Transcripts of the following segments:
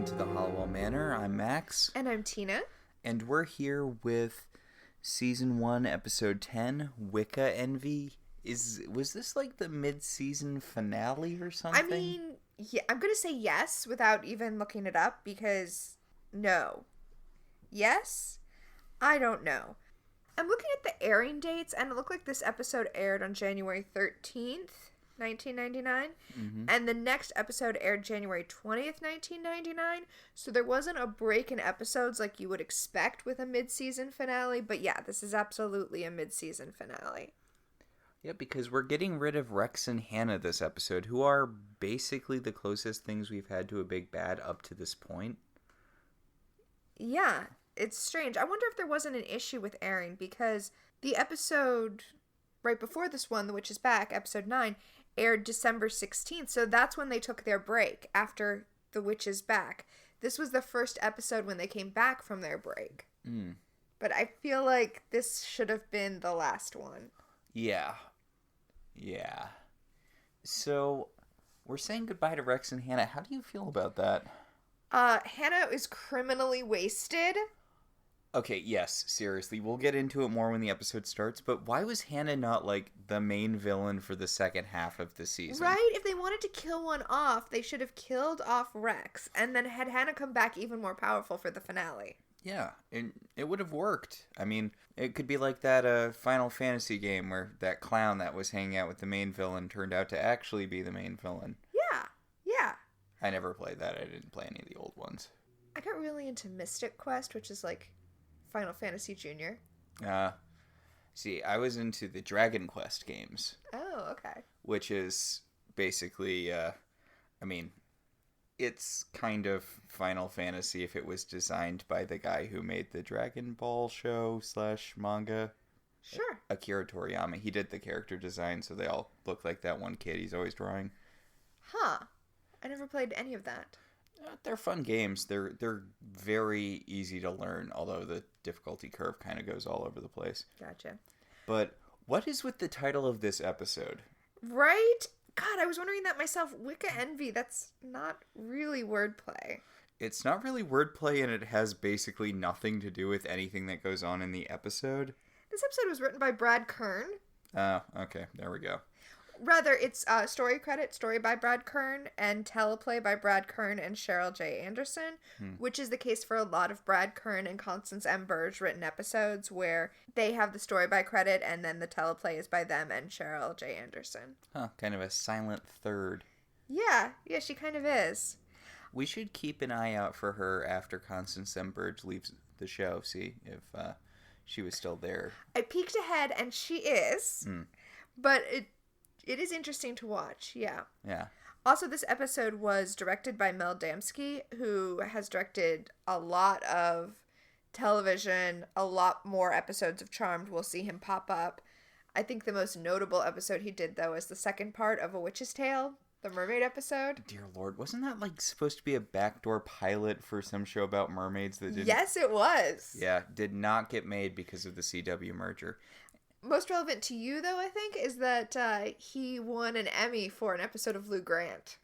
welcome to the Halliwell Manor. I'm Max. And I'm Tina. And we're here with Season 1, Episode 10, Wicca Envy. Was this like the mid-season finale or something? I mean, yeah, I'm going to say yes without even looking it up because no. Yes? I don't know. I'm looking at the airing dates and it looked like this episode aired on January 13th. 1999, and the next episode aired January 20th, 1999, so there wasn't a break in episodes like you would expect with a mid-season finale, but yeah, this is absolutely a mid-season finale. Yeah, because we're getting rid of Rex and Hannah this episode, who are basically the closest things we've had to a big bad up to this point. Yeah, it's strange. I wonder if there wasn't an issue with airing, because the episode right before this one, The Witch is Back, episode 9, aired December 16th, so that's when they took their break after The Witch is Back. This was the first episode when they came back from their break. But I feel like this should have been the last one. Yeah. So, we're saying goodbye to Rex and Hannah. How do you feel about that? Hannah is criminally wasted. Okay, yes, seriously. We'll get into it more when the episode starts, but why was Hannah not, like, the main villain for the second half of the season? Right? If they wanted to kill one off, they should have killed off Rex, and then had Hannah come back even more powerful for the finale. Yeah, it would have worked. I mean, it could be like that Final Fantasy game where that clown that was hanging out with the main villain turned out to actually be the main villain. Yeah. I never played that. I didn't play any of the old ones. I got really into Mystic Quest, which is like Final Fantasy Junior. See, I was into the Dragon Quest games. Oh, okay. Which is basically, it's kind of Final Fantasy if it was designed by the guy who made the Dragon Ball show / manga. Sure. Akira Toriyama. He did the character design, so they all look like that one kid he's always drawing. Huh. I never played any of that. They're fun games. They're very easy to learn, although the difficulty curve kind of goes all over the place. Gotcha. But what is with the title of this episode? Right? God, I was wondering that myself. Wicca Envy, that's not really wordplay. It's not really wordplay, and it has basically nothing to do with anything that goes on in the episode. This episode was written by Brad Kern. Oh, okay. There we go. Rather, it's story by Brad Kern, and teleplay by Brad Kern and Cheryl J. Anderson, which is the case for a lot of Brad Kern and Constance M. Burge written episodes where they have the story by credit and then the teleplay is by them and Cheryl J. Anderson. Huh, kind of a silent third. Yeah, she kind of is. We should keep an eye out for her after Constance M. Burge leaves the show, see if she was still there. I peeked ahead and she is, but it is interesting to watch, yeah. Yeah. Also, this episode was directed by Mel Damsky, who has directed a lot of television, a lot more episodes of Charmed. We'll see him pop up. I think the most notable episode he did, though, is the second part of A Witch's Tale, the mermaid episode. Dear Lord, wasn't that, like, supposed to be a backdoor pilot for some show about mermaids that didn't... Yes, it was. Yeah, did not get made because of the CW merger. Most relevant to you, though, I think, is that he won an Emmy for an episode of Lou Grant.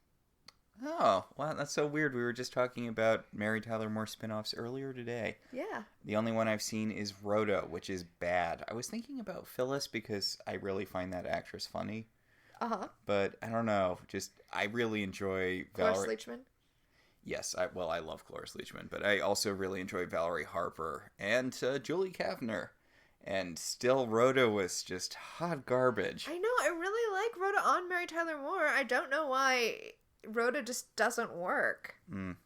Oh, wow, that's so weird. We were just talking about Mary Tyler Moore spinoffs earlier today. Yeah. The only one I've seen is Rhoda, which is bad. I was thinking about Phyllis because I really find that actress funny. Uh-huh. But, I don't know, I really enjoy Cloris Leachman? Yes, I love Cloris Leachman, but I also really enjoy Valerie Harper and Julie Kavner. And still, Rhoda was just hot garbage. I know. I really like Rhoda on Mary Tyler Moore. I don't know why Rhoda just doesn't work. Maybe,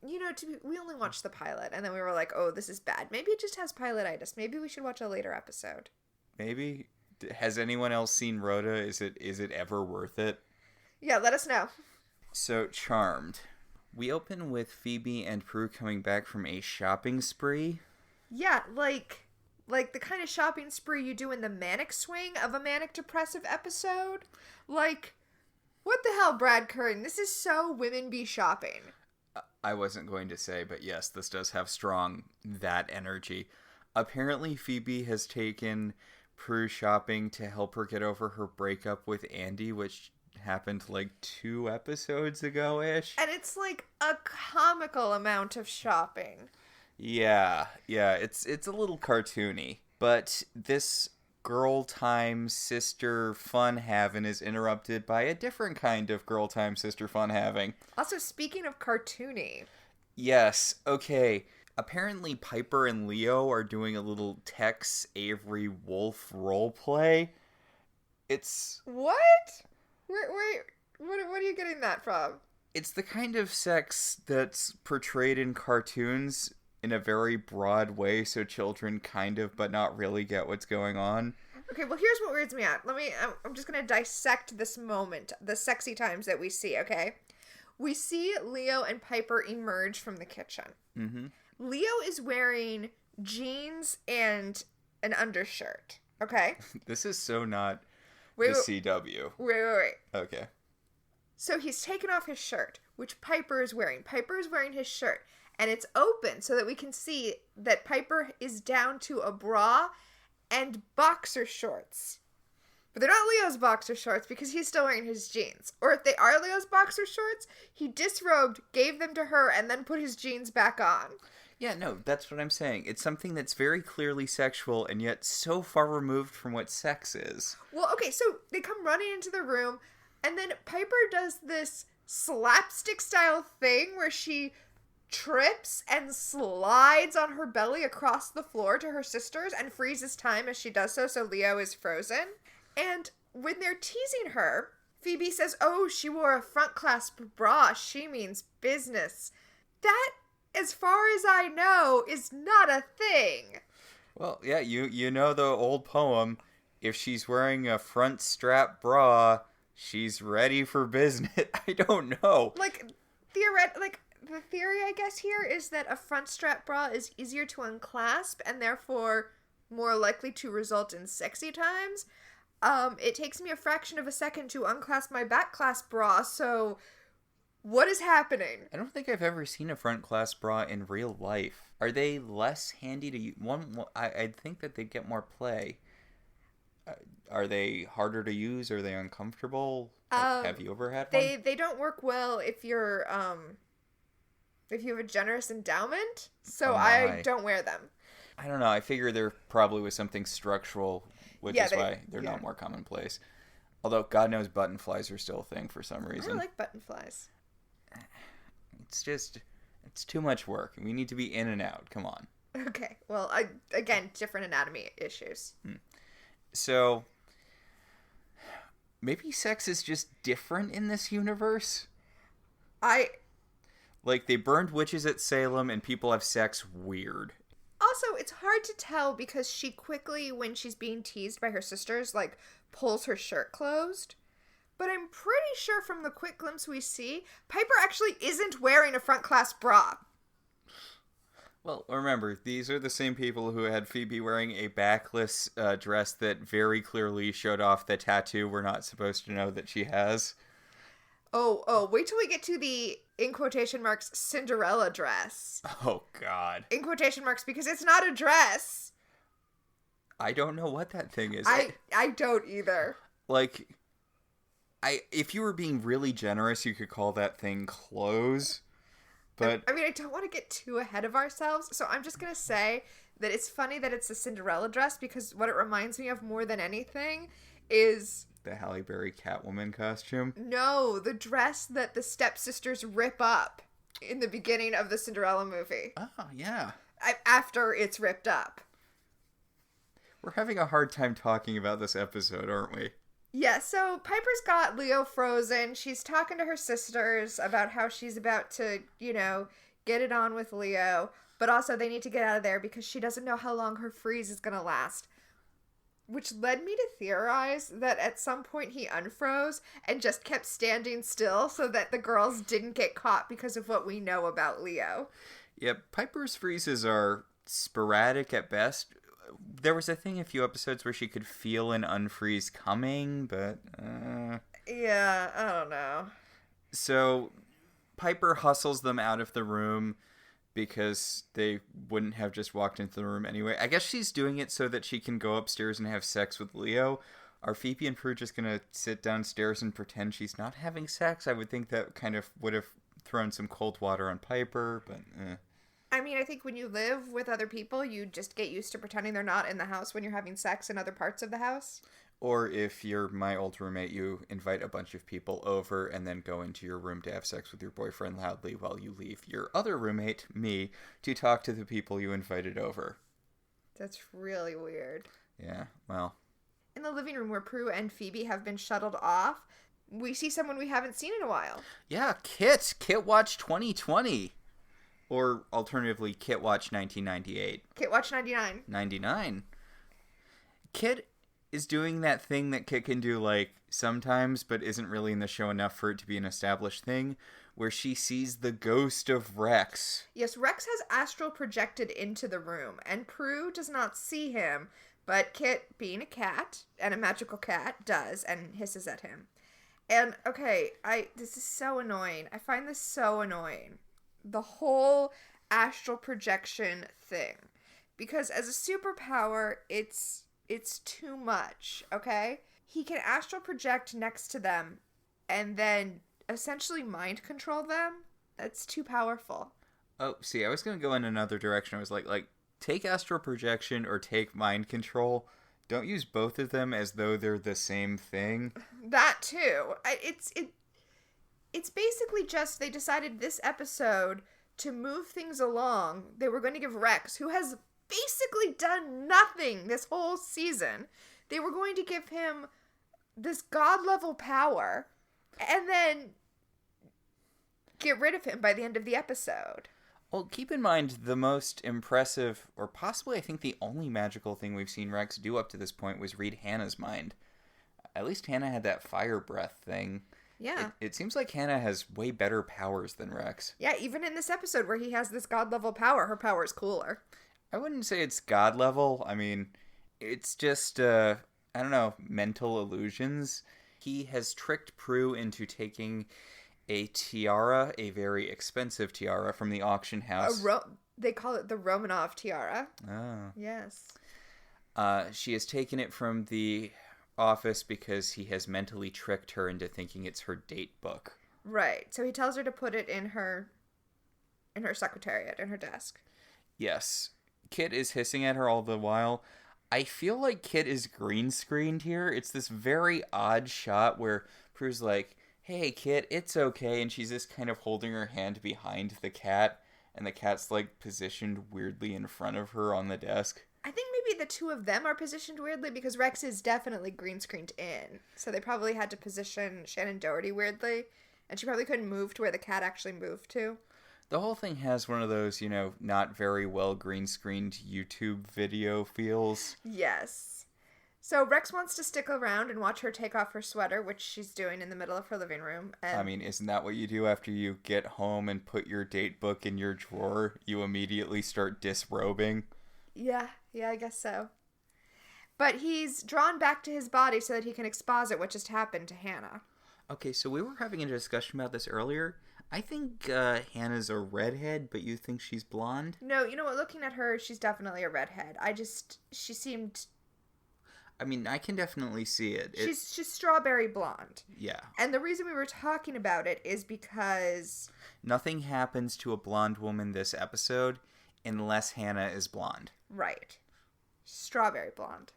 we only watched the pilot, and then we were like, oh, this is bad. Maybe it just has pilotitis. Maybe we should watch a later episode. Maybe. Has anyone else seen Rhoda? Is it ever worth it? Yeah, let us know. So, Charmed. We open with Phoebe and Prue coming back from a shopping spree. Yeah, like the kind of shopping spree you do in the manic swing of a manic depressive episode. Like, what the hell, Brad Kern? This is so women be shopping. I wasn't going to say, but yes, this does have strong that energy. Apparently, Phoebe has taken Prue shopping to help her get over her breakup with Andy, which happened like 2 episodes ago-ish. And it's like a comical amount of shopping. Yeah, it's a little cartoony. But this girl time sister fun having is interrupted by a different kind of girl time sister fun having. Also, speaking of cartoony. Yes, okay. Apparently Piper and Leo are doing a little Tex Avery Wolf roleplay. It's... What? What are you getting that from? It's the kind of sex that's portrayed in cartoons in a very broad way, so children kind of, but not really, get what's going on. Okay, well, here's what weirds me out. I'm just gonna dissect this moment, the sexy times that we see, okay? We see Leo and Piper emerge from the kitchen. Mm-hmm. Leo is wearing jeans and an undershirt, okay? This is so not wait, the CW. Wait. Okay. So he's taken off his shirt, which Piper is wearing. Piper is wearing his shirt, and it's open so that we can see that Piper is down to a bra and boxer shorts. But they're not Leo's boxer shorts because he's still wearing his jeans. Or if they are Leo's boxer shorts, he disrobed, gave them to her, and then put his jeans back on. Yeah, no, that's what I'm saying. It's something that's very clearly sexual and yet so far removed from what sex is. Well, okay, so they come running into the room, and then Piper does this slapstick-style thing where she trips and slides on her belly across the floor to her sisters and freezes time as she does so Leo is frozen. And when they're teasing her, Phoebe says, oh, she wore a front clasp bra. She means business. That, as far as I know, is not a thing. Well, yeah, you know the old poem, if she's wearing a front strap bra, she's ready for business. I don't know. The theory, I guess, here is that a front strap bra is easier to unclasp and therefore more likely to result in sexy times. It takes me a fraction of a second to unclasp my back clasp bra, so what is happening? I don't think I've ever seen a front clasp bra in real life. Are they less handy to use? I think that they get more play. Are they harder to use? Are they uncomfortable? Have you ever had one? They don't work well if you're if you have a generous endowment, so I don't wear them. I don't know. I figure there probably was something structural, which is why they're not more commonplace. Although, God knows button flies are still a thing for some reason. I like button flies. It's too much work. We need to be in and out. Come on. Okay. Well, again, different anatomy issues. So, maybe sex is just different in this universe? Like, they burned witches at Salem and people have sex weird. Also, it's hard to tell because she quickly, when she's being teased by her sisters, like, pulls her shirt closed. But I'm pretty sure from the quick glimpse we see, Piper actually isn't wearing a front clasp bra. Well, remember, these are the same people who had Phoebe wearing a backless dress that very clearly showed off the tattoo we're not supposed to know that she has. Oh, wait till we get to the, in quotation marks, Cinderella dress. Oh, God. In quotation marks, because it's not a dress. I don't know what that thing is. I don't either. Like, if you were being really generous, you could call that thing clothes. But I don't want to get too ahead of ourselves, so I'm just going to say that it's funny that it's a Cinderella dress because what it reminds me of more than anything is... the Halle Berry Catwoman costume? No, the dress that the stepsisters rip up in the beginning of the Cinderella movie. Oh, yeah. After it's ripped up. We're having a hard time talking about this episode, aren't we? Yeah, so Piper's got Leo frozen. She's talking to her sisters about how she's about to, get it on with Leo. But also they need to get out of there because she doesn't know how long her freeze is going to last. Which led me to theorize that at some point he unfroze and just kept standing still so that the girls didn't get caught because of what we know about Leo. Yeah, Piper's freezes are sporadic at best. There was a thing a few episodes where she could feel an unfreeze coming, but... Yeah, I don't know. So, Piper hustles them out of the room because they wouldn't have just walked into the room anyway. I guess she's doing it so that she can go upstairs and have sex with Leo. Are Phoebe and Prue just gonna sit downstairs and pretend she's not having sex? I would think that kind of would have thrown some cold water on Piper, but I mean, I think when you live with other people, you just get used to pretending they're not in the house when you're having sex in other parts of the house. Or if you're my old roommate, you invite a bunch of people over and then go into your room to have sex with your boyfriend loudly while you leave your other roommate, me, to talk to the people you invited over. That's really weird. Yeah, well. In the living room where Prue and Phoebe have been shuttled off, we see someone we haven't seen in a while. Yeah, Kit. Kit Watch 2020. Or alternatively, Kit Watch 1998. Kit Watch 99. 99. Kit is doing that thing that Kit can do, like, sometimes, but isn't really in the show enough for it to be an established thing, where she sees the ghost of Rex. Yes, Rex has astral projected into the room, and Prue does not see him, but Kit, being a cat, and a magical cat, does, and hisses at him. And, okay, this is so annoying. I find this so annoying. The whole astral projection thing. Because as a superpower, it's too much, okay? He can astral project next to them and then essentially mind control them. That's too powerful. Oh, see, I was going to go in another direction. I was like, take astral projection or take mind control. Don't use both of them as though they're the same thing. That too. It's basically just they decided this episode to move things along. They were going to give Rex, who has basically done nothing this whole season, they were going to give him this god-level power and then get rid of him by the end of the episode. Well, keep in mind, the most impressive, or possibly I think the only magical thing we've seen Rex do up to this point was read Hannah's mind. At least Hannah had that fire breath thing. Yeah. It seems like Hannah has way better powers than Rex. Yeah, even in this episode where he has this god-level power, her power is cooler. I wouldn't say it's god level. I mean, it's just, I don't know, mental illusions. He has tricked Prue into taking a tiara, a very expensive tiara from the auction house. They call it the Romanov tiara. Oh. Yes. She has taken it from the office because he has mentally tricked her into thinking it's her date book. Right. So he tells her to put it in her secretariat, in her desk. Yes. Kit is hissing at her all the while. I feel like Kit is green screened here. It's this very odd shot where Prue's like, hey, Kit, it's okay. And she's just kind of holding her hand behind the cat. And the cat's like positioned weirdly in front of her on the desk. I think maybe the two of them are positioned weirdly because Rex is definitely green screened in. So they probably had to position Shannon Doherty weirdly. And she probably couldn't move to where the cat actually moved to. The whole thing has one of those, not very well green screened YouTube video feels. Yes. So Rex wants to stick around and watch her take off her sweater, which she's doing in the middle of her living room. And I mean, isn't that what you do after you get home and put your date book in your drawer? You immediately start disrobing? Yeah, I guess so. But he's drawn back to his body so that he can exposit what just happened to Hannah. Okay, so we were having a discussion about this earlier. I think Hannah's a redhead, but you think she's blonde? No, you know what? Looking at her, she's definitely a redhead. She seemed... I mean, I can definitely see it. She's strawberry blonde. Yeah. And the reason we were talking about it is because... nothing happens to a blonde woman this episode unless Hannah is blonde. Right. Strawberry blonde.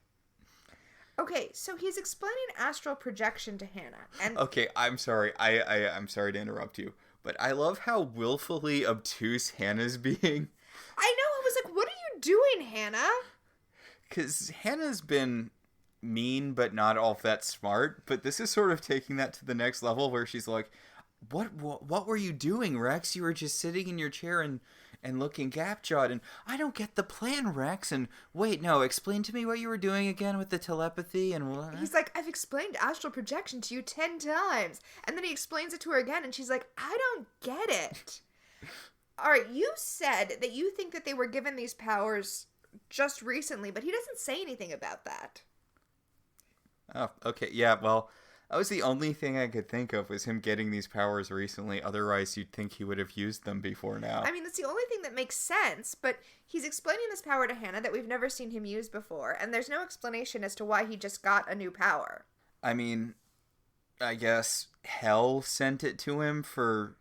Okay, so he's explaining astral projection to Hannah, and... Okay, I'm sorry. I'm sorry to interrupt you, but I love how willfully obtuse Hannah's being. I know, I was like, what are you doing, Hannah? Because Hannah's been mean, but not all that smart, but this is sort of taking that to the next level where she's like, what were you doing, Rex? You were just sitting in your chair and looking gap-jawed, and I don't get the plan, Rex, and wait, no, explain to me what you were doing again with the telepathy, and what? He's like, I've explained astral projection to you 10 times, and then he explains it to her again, and she's like, I don't get it. Alright, you said that you think that they were given these powers just recently, but he doesn't say anything about that. Oh, okay, yeah, well, That was the only thing I could think of was him getting these powers recently. Otherwise, you'd think he would have used them before now. I mean, that's the only thing that makes sense, but he's explaining this power to Hannah that we've never seen him use before, and there's no explanation as to why he just got a new power. I mean, I guess Hell sent it to him for...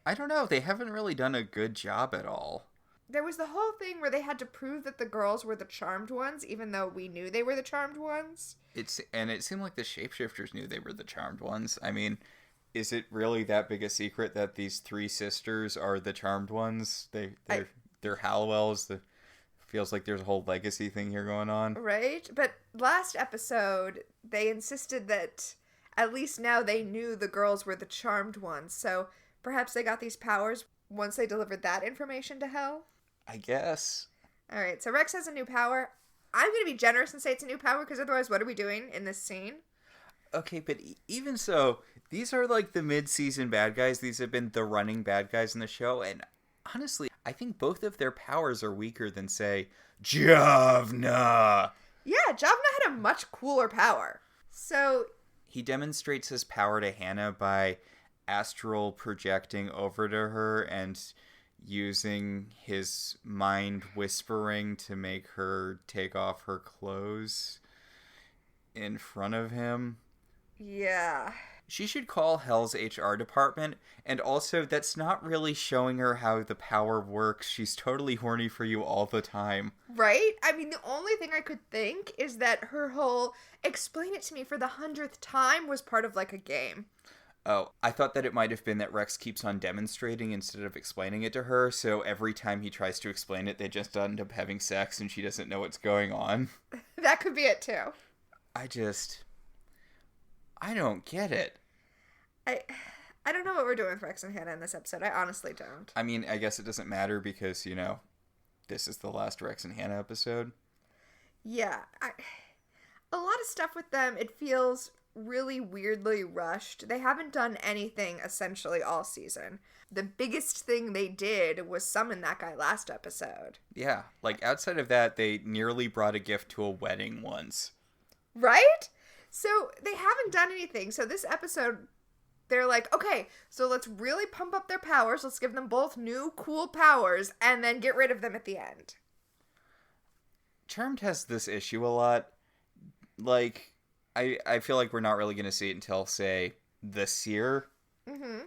I don't know. They haven't really done a good job at all. There was the whole thing where they had to prove that the girls were the charmed ones, even though we knew they were the charmed ones. It seemed like the shapeshifters knew they were the charmed ones. I mean, is it really that big a secret that these three sisters are the charmed ones? They're Halliwells. Feels like there's a whole legacy thing here going on. Right? But last episode, they insisted that at least now they knew the girls were the charmed ones. So perhaps they got these powers once they delivered that information to Hell? I guess. Alright, so Rex has a new power. I'm going to be generous and say it's a new power, because otherwise what are we doing in this scene? Okay, but even so, these are like the mid-season bad guys. These have been the running bad guys in the show, and honestly, I think both of their powers are weaker than, say, Javna. Yeah, Javna had a much cooler power. So... He demonstrates his power to Hannah by astral projecting over to her and using his mind whispering to make her take off her clothes in front of him. Yeah. She should call Hell's HR department, and also that's not really showing her how the power works. She's totally horny for you all the time. Right? I mean, the only thing I could think is that her whole explain it to me for the 100th time was part of like a game. Oh, I thought that it might have been that Rex keeps on demonstrating instead of explaining it to her, so every time he tries to explain it, they just end up having sex and she doesn't know what's going on. That could be it too. I don't get it. I don't know what we're doing with Rex and Hannah in this episode. I honestly don't. I mean, I guess it doesn't matter because, this is the last Rex and Hannah episode. Yeah. A lot of stuff with them, it feels really weirdly rushed. They haven't done anything essentially all season. The biggest thing they did was summon that guy last episode. Yeah, like outside of that, they nearly brought a gift to a wedding once. Right? So they haven't done anything. So this episode, they're like, okay, so let's really pump up their powers. Let's give them both new cool powers and then get rid of them at the end. Charmed has this issue a lot. Like, I feel like we're not really going to see it until, say, the Seer. Mm-hmm.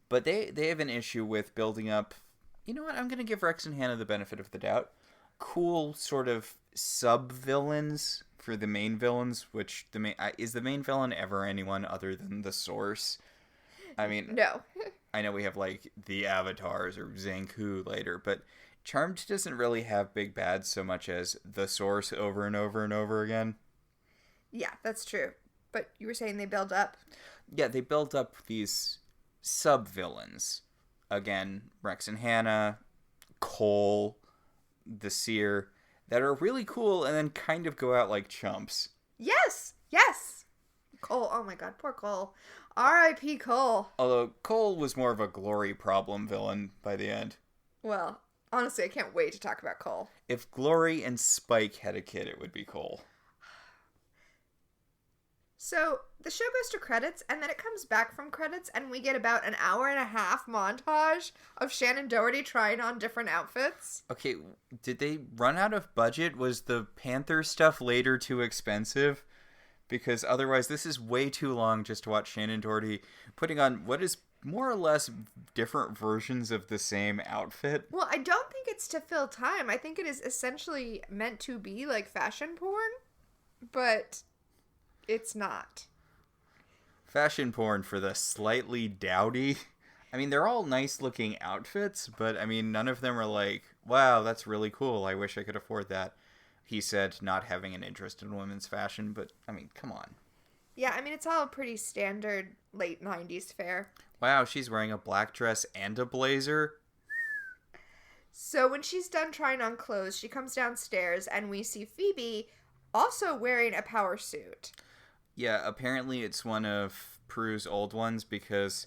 But they have an issue with building up, you know what, I'm going to give Rex and Hannah the benefit of the doubt. Cool sort of sub-villains for the main villains, which is the main villain ever anyone other than the Source? I mean, no. I know we have, like, the Avatars or Zanku later, but Charmed doesn't really have big bads so much as the Source over and over and over again. Yeah, that's true. But you were saying they build up? Yeah, they build up these sub-villains. Again, Rex and Hannah, Cole, the Seer, that are really cool and then kind of go out like chumps. Yes! Yes! Cole, oh my god, poor Cole. R.I.P. Cole. Although Cole was more of a glory problem villain by the end. Well, honestly, I can't wait to talk about Cole. If Glory and Spike had a kid, it would be Cole. So, the show goes to credits, and then it comes back from credits, and we get about an hour and a half montage of Shannon Doherty trying on different outfits. Okay, did they run out of budget? Was the Panther stuff later too expensive? Because otherwise, this is way too long just to watch Shannon Doherty putting on what is more or less different versions of the same outfit. Well, I don't think it's to fill time. I think it is essentially meant to be like fashion porn, but it's not. Fashion porn for the slightly dowdy. I mean, they're all nice looking outfits, but I mean, none of them are like, wow, that's really cool. I wish I could afford that. He said, not having an interest in women's fashion, but I mean, come on. Yeah, I mean, it's all pretty standard late 90s fare. Wow, she's wearing a black dress and a blazer. So when she's done trying on clothes, she comes downstairs and we see Phoebe also wearing a power suit. Yeah, apparently it's one of Prue's old ones because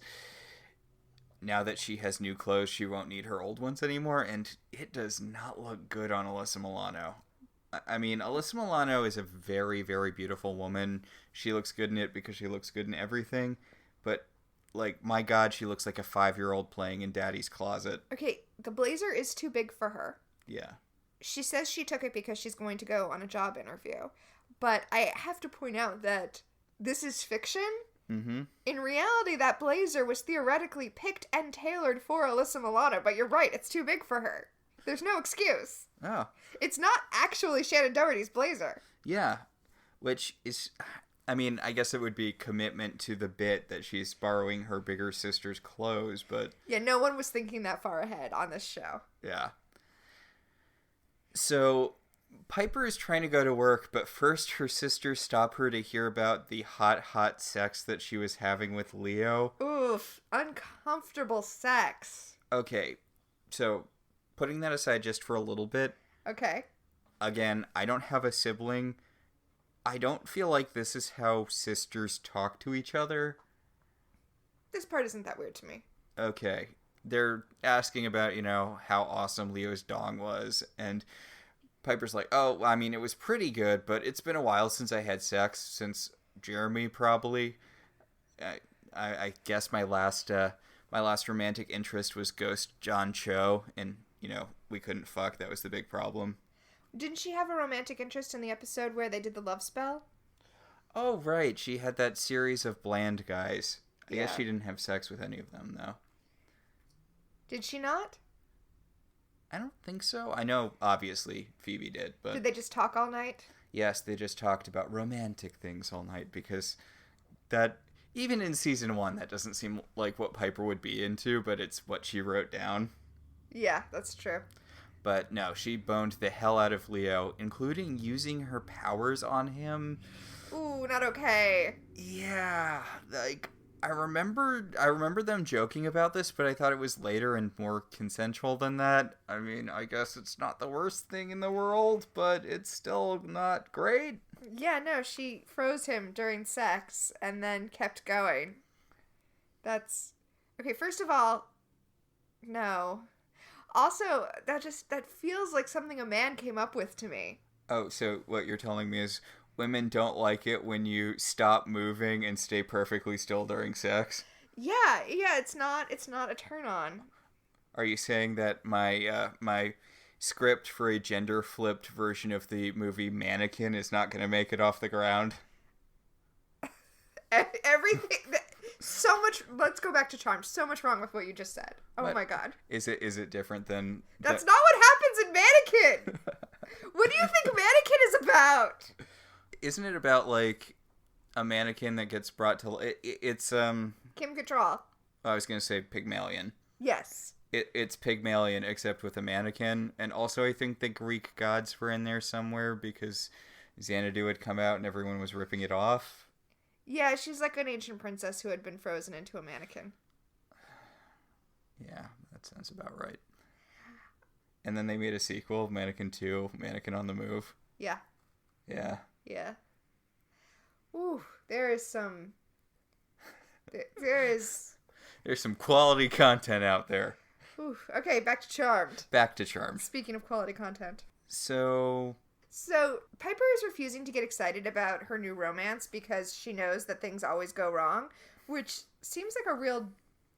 now that she has new clothes, she won't need her old ones anymore, and it does not look good on Alyssa Milano. I mean, Alyssa Milano is a very, very beautiful woman. She looks good in it because she looks good in everything. But, like, my God, she looks like a 5-year-old playing in Daddy's closet. Okay, the blazer is too big for her. Yeah. She says she took it because she's going to go on a job interview. But I have to point out that this is fiction. Mm-hmm. In reality, that blazer was theoretically picked and tailored for Alyssa Milano, but you're right, it's too big for her. There's no excuse. Oh. It's not actually Shannon Doherty's blazer. Yeah. Which is, I mean, I guess it would be commitment to the bit that she's borrowing her bigger sister's clothes, but... Yeah, no one was thinking that far ahead on this show. Yeah. So, Piper is trying to go to work, but first her sisters stop her to hear about the hot, hot sex that she was having with Leo. Oof, uncomfortable sex. Okay, so putting that aside just for a little bit. Okay. Again, I don't have a sibling. I don't feel like this is how sisters talk to each other. This part isn't that weird to me. Okay. They're asking about, how awesome Leo's dong was, and Piper's like, oh, I mean, it was pretty good, but it's been a while since I had sex, since Jeremy, probably. I guess my last romantic interest was Ghost John Cho, and, we couldn't fuck. That was the big problem. Didn't she have a romantic interest in the episode where they did the love spell? Oh, right. She had that series of bland guys. I guess Yeah. she didn't have sex with any of them, though. Did she not? I don't think so. I know, obviously, Phoebe did, but... Did they just talk all night? Yes, they just talked about romantic things all night, because that... Even in season 1, that doesn't seem like what Piper would be into, but it's what she wrote down. Yeah, that's true. But no, she boned the hell out of Leo, including using her powers on him. Ooh, not okay. Yeah, like... I remember them joking about this, but I thought it was later and more consensual than that. I mean, I guess it's not the worst thing in the world, but it's still not great. Yeah, no, she froze him during sex and then kept going. That's... Okay, first of all, no. Also, that feels like something a man came up with to me. Oh, so what you're telling me is... Women don't like it when you stop moving and stay perfectly still during sex. Yeah, it's not a turn on. Are you saying that my script for a gender flipped version of the movie Mannequin is not going to make it off the ground? Everything so much. Let's go back to Charm. So much wrong with what you just said. Oh What? My God. Is it different than? That's not what happens in Mannequin. What do you think Mannequin is about? Isn't it about like a mannequin that gets brought to it's Kim Cattrall. I was gonna say Pygmalion. Yes. It's Pygmalion except with a mannequin, and also I think the Greek gods were in there somewhere because Xanadu had come out and everyone was ripping it off. Yeah, she's like an ancient princess who had been frozen into a mannequin. Yeah, that sounds about right. And then they made a sequel, Mannequin 2, Mannequin on the Move. Yeah. Yeah. Yeah. Ooh, there is some... There is... There's some quality content out there. Ooh, okay, back to Charmed. Back to Charmed. Speaking of quality content. So Piper is refusing to get excited about her new romance because she knows that things always go wrong, which seems like a real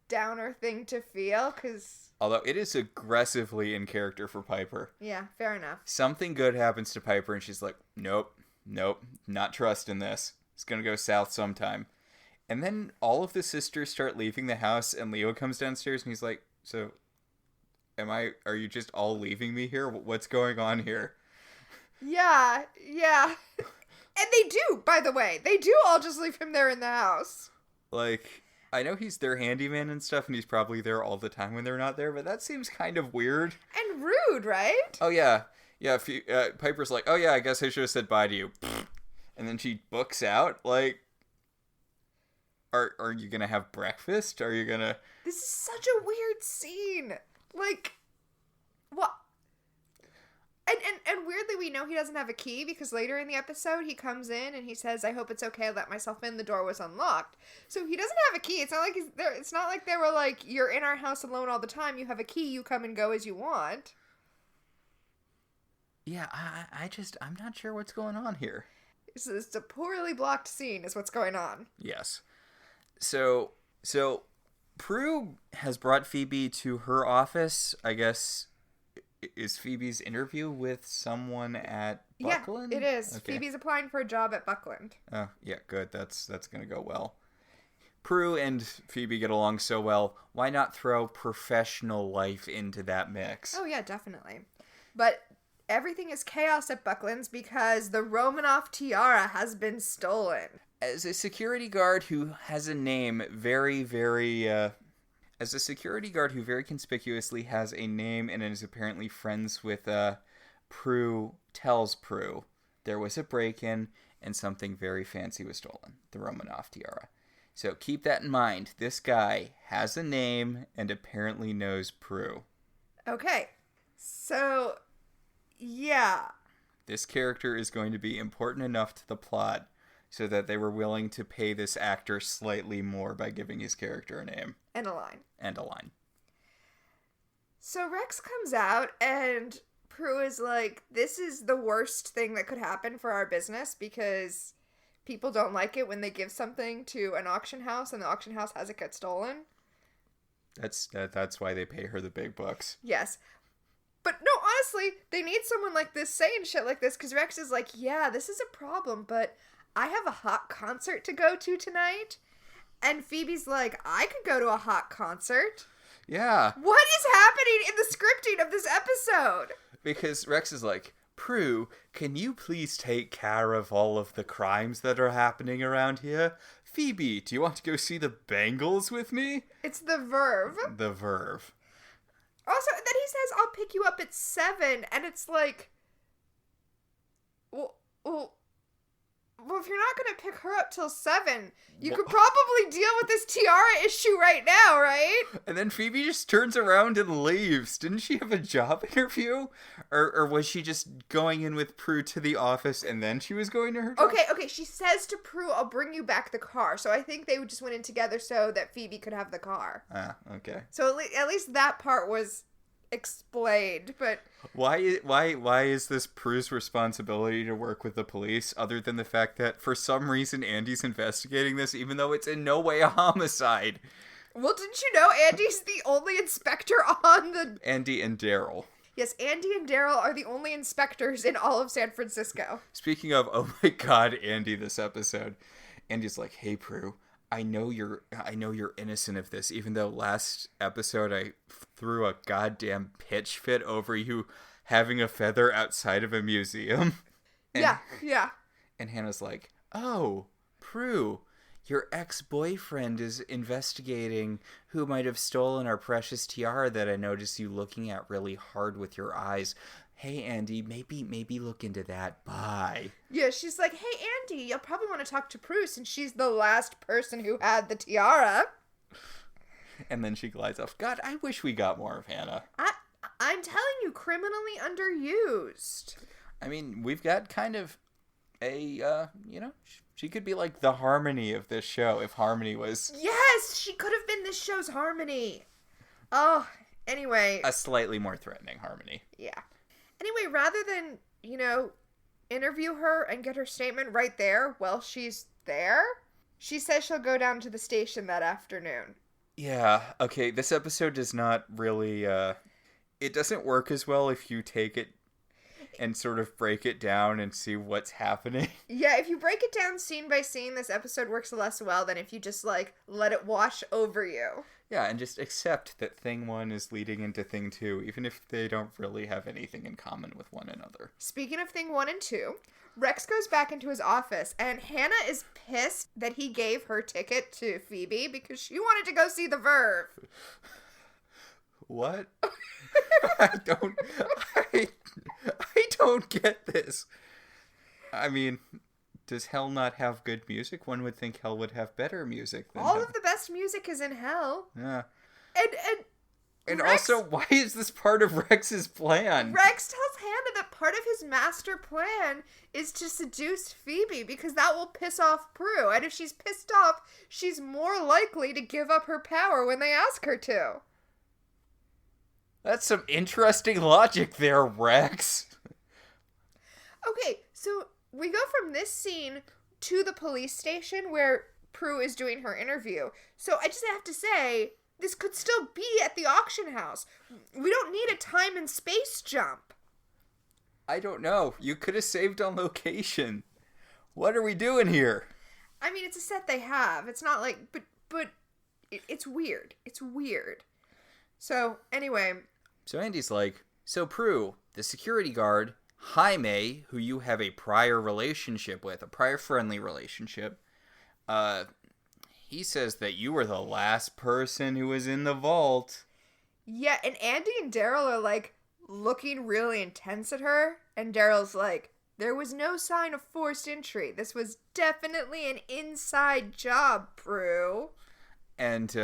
downer thing to feel, because... Although it is aggressively in character for Piper. Yeah, fair enough. Something good happens to Piper and she's like, nope, not trusting this. It's gonna go south sometime. And then all of the sisters start leaving the house and Leo comes downstairs and he's like, so, are you just all leaving me here? What's going on here? Yeah. And they do, by the way. They do all just leave him there in the house. Like... I know he's their handyman and stuff, and he's probably there all the time when they're not there, but that seems kind of weird. And rude, right? Oh, yeah. Yeah, Piper's like, oh, yeah, I guess I should have said bye to you. And then she books out. Like, are you going to have breakfast? Are you going to... This is such a weird scene. Like, what? And weirdly, we know he doesn't have a key because later in the episode, he comes in and he says, I hope it's okay, I let myself in, the door was unlocked. So he doesn't have a key. It's not like he's there. It's not like they were like, you're in our house alone all the time, you have a key, you come and go as you want. Yeah, I'm not sure what's going on here. It's a poorly blocked scene is what's going on. Yes. So Prue has brought Phoebe to her office. I guess is Phoebe's interview with someone at Buckland? Yeah, it is. Okay. Phoebe's applying for a job at Buckland. Oh, yeah, good. That's going to go well. Prue and Phoebe get along so well. Why not throw professional life into that mix? Oh, yeah, definitely. But everything is chaos at Buckland's because the Romanoff tiara has been stolen. As a security guard who has a name very, very... as a security guard who very conspicuously has a name and is apparently friends with Prue, tells Prue there was a break-in and something very fancy was stolen. The Romanoff tiara. So keep that in mind. This guy has a name and apparently knows Prue. Okay. So, yeah. This character is going to be important enough to the plot so that they were willing to pay this actor slightly more by giving his character a name. And a line. And a line. So Rex comes out and Prue is like, this is the worst thing that could happen for our business because people don't like it when they give something to an auction house and the auction house has it get stolen. That's why they pay her the big bucks. Yes. But no, honestly, they need someone like this saying shit like this because Rex is like, yeah, this is a problem, but I have a hot concert to go to tonight. And Phoebe's like, I could go to a hot concert. Yeah. What is happening in the scripting of this episode? Because Rex is like, Prue, can you please take care of all of the crimes that are happening around here? Phoebe, do you want to go see the Bengals with me? It's the Verve. The Verve. Also, then he says, I'll pick you up at 7. And it's like, well, if you're not going to pick her up till 7, you could probably deal with this tiara issue right now, right? And then Phoebe just turns around and leaves. Didn't she have a job interview? Or was she just going in with Prue to the office and then she was going to her job? Okay. She says to Prue, I'll bring you back the car. So I think they just went in together so that Phoebe could have the car. Ah, okay. So at least that part was explained, but why is this Prue's responsibility to work with the police other than the fact that for some reason Andy's investigating this even though it's in no way a homicide? Well, didn't you know Andy's the only inspector on the... Andy and Daryl. Yes, Andy and Daryl are the only inspectors in all of San Francisco. Speaking of, oh my god, Andy, this episode. Andy's like, hey Prue, I know you're innocent of this, even though last episode I threw a goddamn pitch fit over you having a feather outside of a museum. And, yeah. And Hannah's like, oh, Prue, your ex-boyfriend is investigating who might have stolen our precious tiara that I noticed you looking at really hard with your eyes. Hey, Andy, maybe look into that. Bye. Yeah, she's like, hey, Andy, you'll probably want to talk to Prue since she's the last person who had the tiara. And then she glides off. God, I wish we got more of Hannah. I'm telling you, criminally underused. I mean, we've got kind of a, she could be like the Harmony of this show if Harmony was... Yes, she could have been this show's Harmony. Oh, anyway. A slightly more threatening Harmony. Yeah. Anyway, rather than, interview her and get her statement right there while she's there, she says she'll go down to the station that afternoon. Yeah, okay, this episode does not really, it doesn't work as well if you take it and sort of break it down and see what's happening. Yeah, if you break it down scene by scene, this episode works less well than if you just, let it wash over you. Yeah, and just accept that Thing 1 is leading into Thing 2, even if they don't really have anything in common with one another. Speaking of Thing 1 and 2, Rex goes back into his office, and Hannah is pissed that he gave her ticket to Phoebe because she wanted to go see the Verve. What? I don't get this. I mean, does Hell not have good music? One would think Hell would have better music than All of the best music is in Hell. Yeah. And Rex, also, why is this part of Rex's plan? Rex tells Hannah that part of his master plan is to seduce Phoebe because that will piss off Prue. And if she's pissed off, she's more likely to give up her power when they ask her to. That's some interesting logic there, Rex. Okay, so we go from this scene to the police station where Prue is doing her interview. So I just have to say, this could still be at the auction house. We don't need a time and space jump. I don't know. You could have saved on location. What are we doing here? I mean, it's a set they have. It's not like, but it's weird. It's weird. So anyway. So Andy's like, so Prue, the security guard, Jaime, who you have a prior relationship with, a prior friendly relationship, he says that you were the last person who was in the vault. Yeah, and Andy and Daryl are like looking really intense at her, and Daryl's like, there was no sign of forced entry. This was definitely an inside job, Prue. And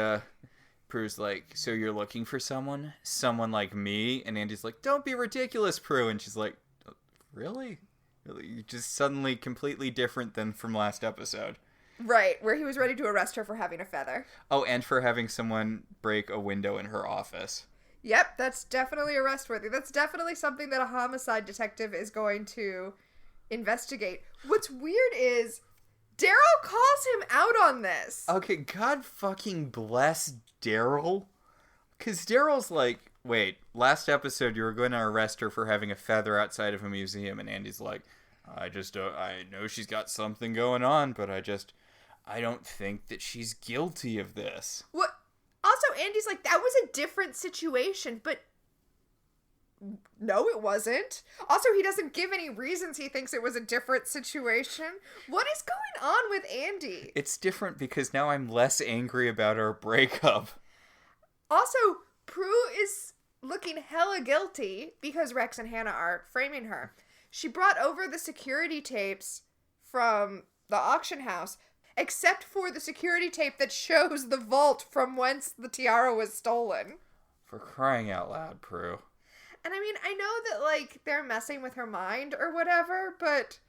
Prue's like, so you're looking for someone? Someone like me? And Andy's like, don't be ridiculous, Prue. And she's like, really? Really? You're just suddenly completely different than from last episode. Right, where he was ready to arrest her for having a feather. Oh, and for having someone break a window in her office. Yep, that's definitely arrest worthy. That's definitely something that a homicide detective is going to investigate. What's weird is Daryl calls him out on this. Okay, God fucking bless Daryl. Because Daryl's like, wait, last episode you were going to arrest her for having a feather outside of a museum, and Andy's like, I know she's got something going on, but I don't think that she's guilty of this. What? Also, Andy's like, that was a different situation, but no, it wasn't. Also, he doesn't give any reasons he thinks it was a different situation. What is going on with Andy? It's different because now I'm less angry about our breakup. Also, Prue is looking hella guilty because Rex and Hannah are framing her. She brought over the security tapes from the auction house, except for the security tape that shows the vault from whence the tiara was stolen. For crying out loud, Prue. And I mean, I know that, like, they're messing with her mind or whatever, but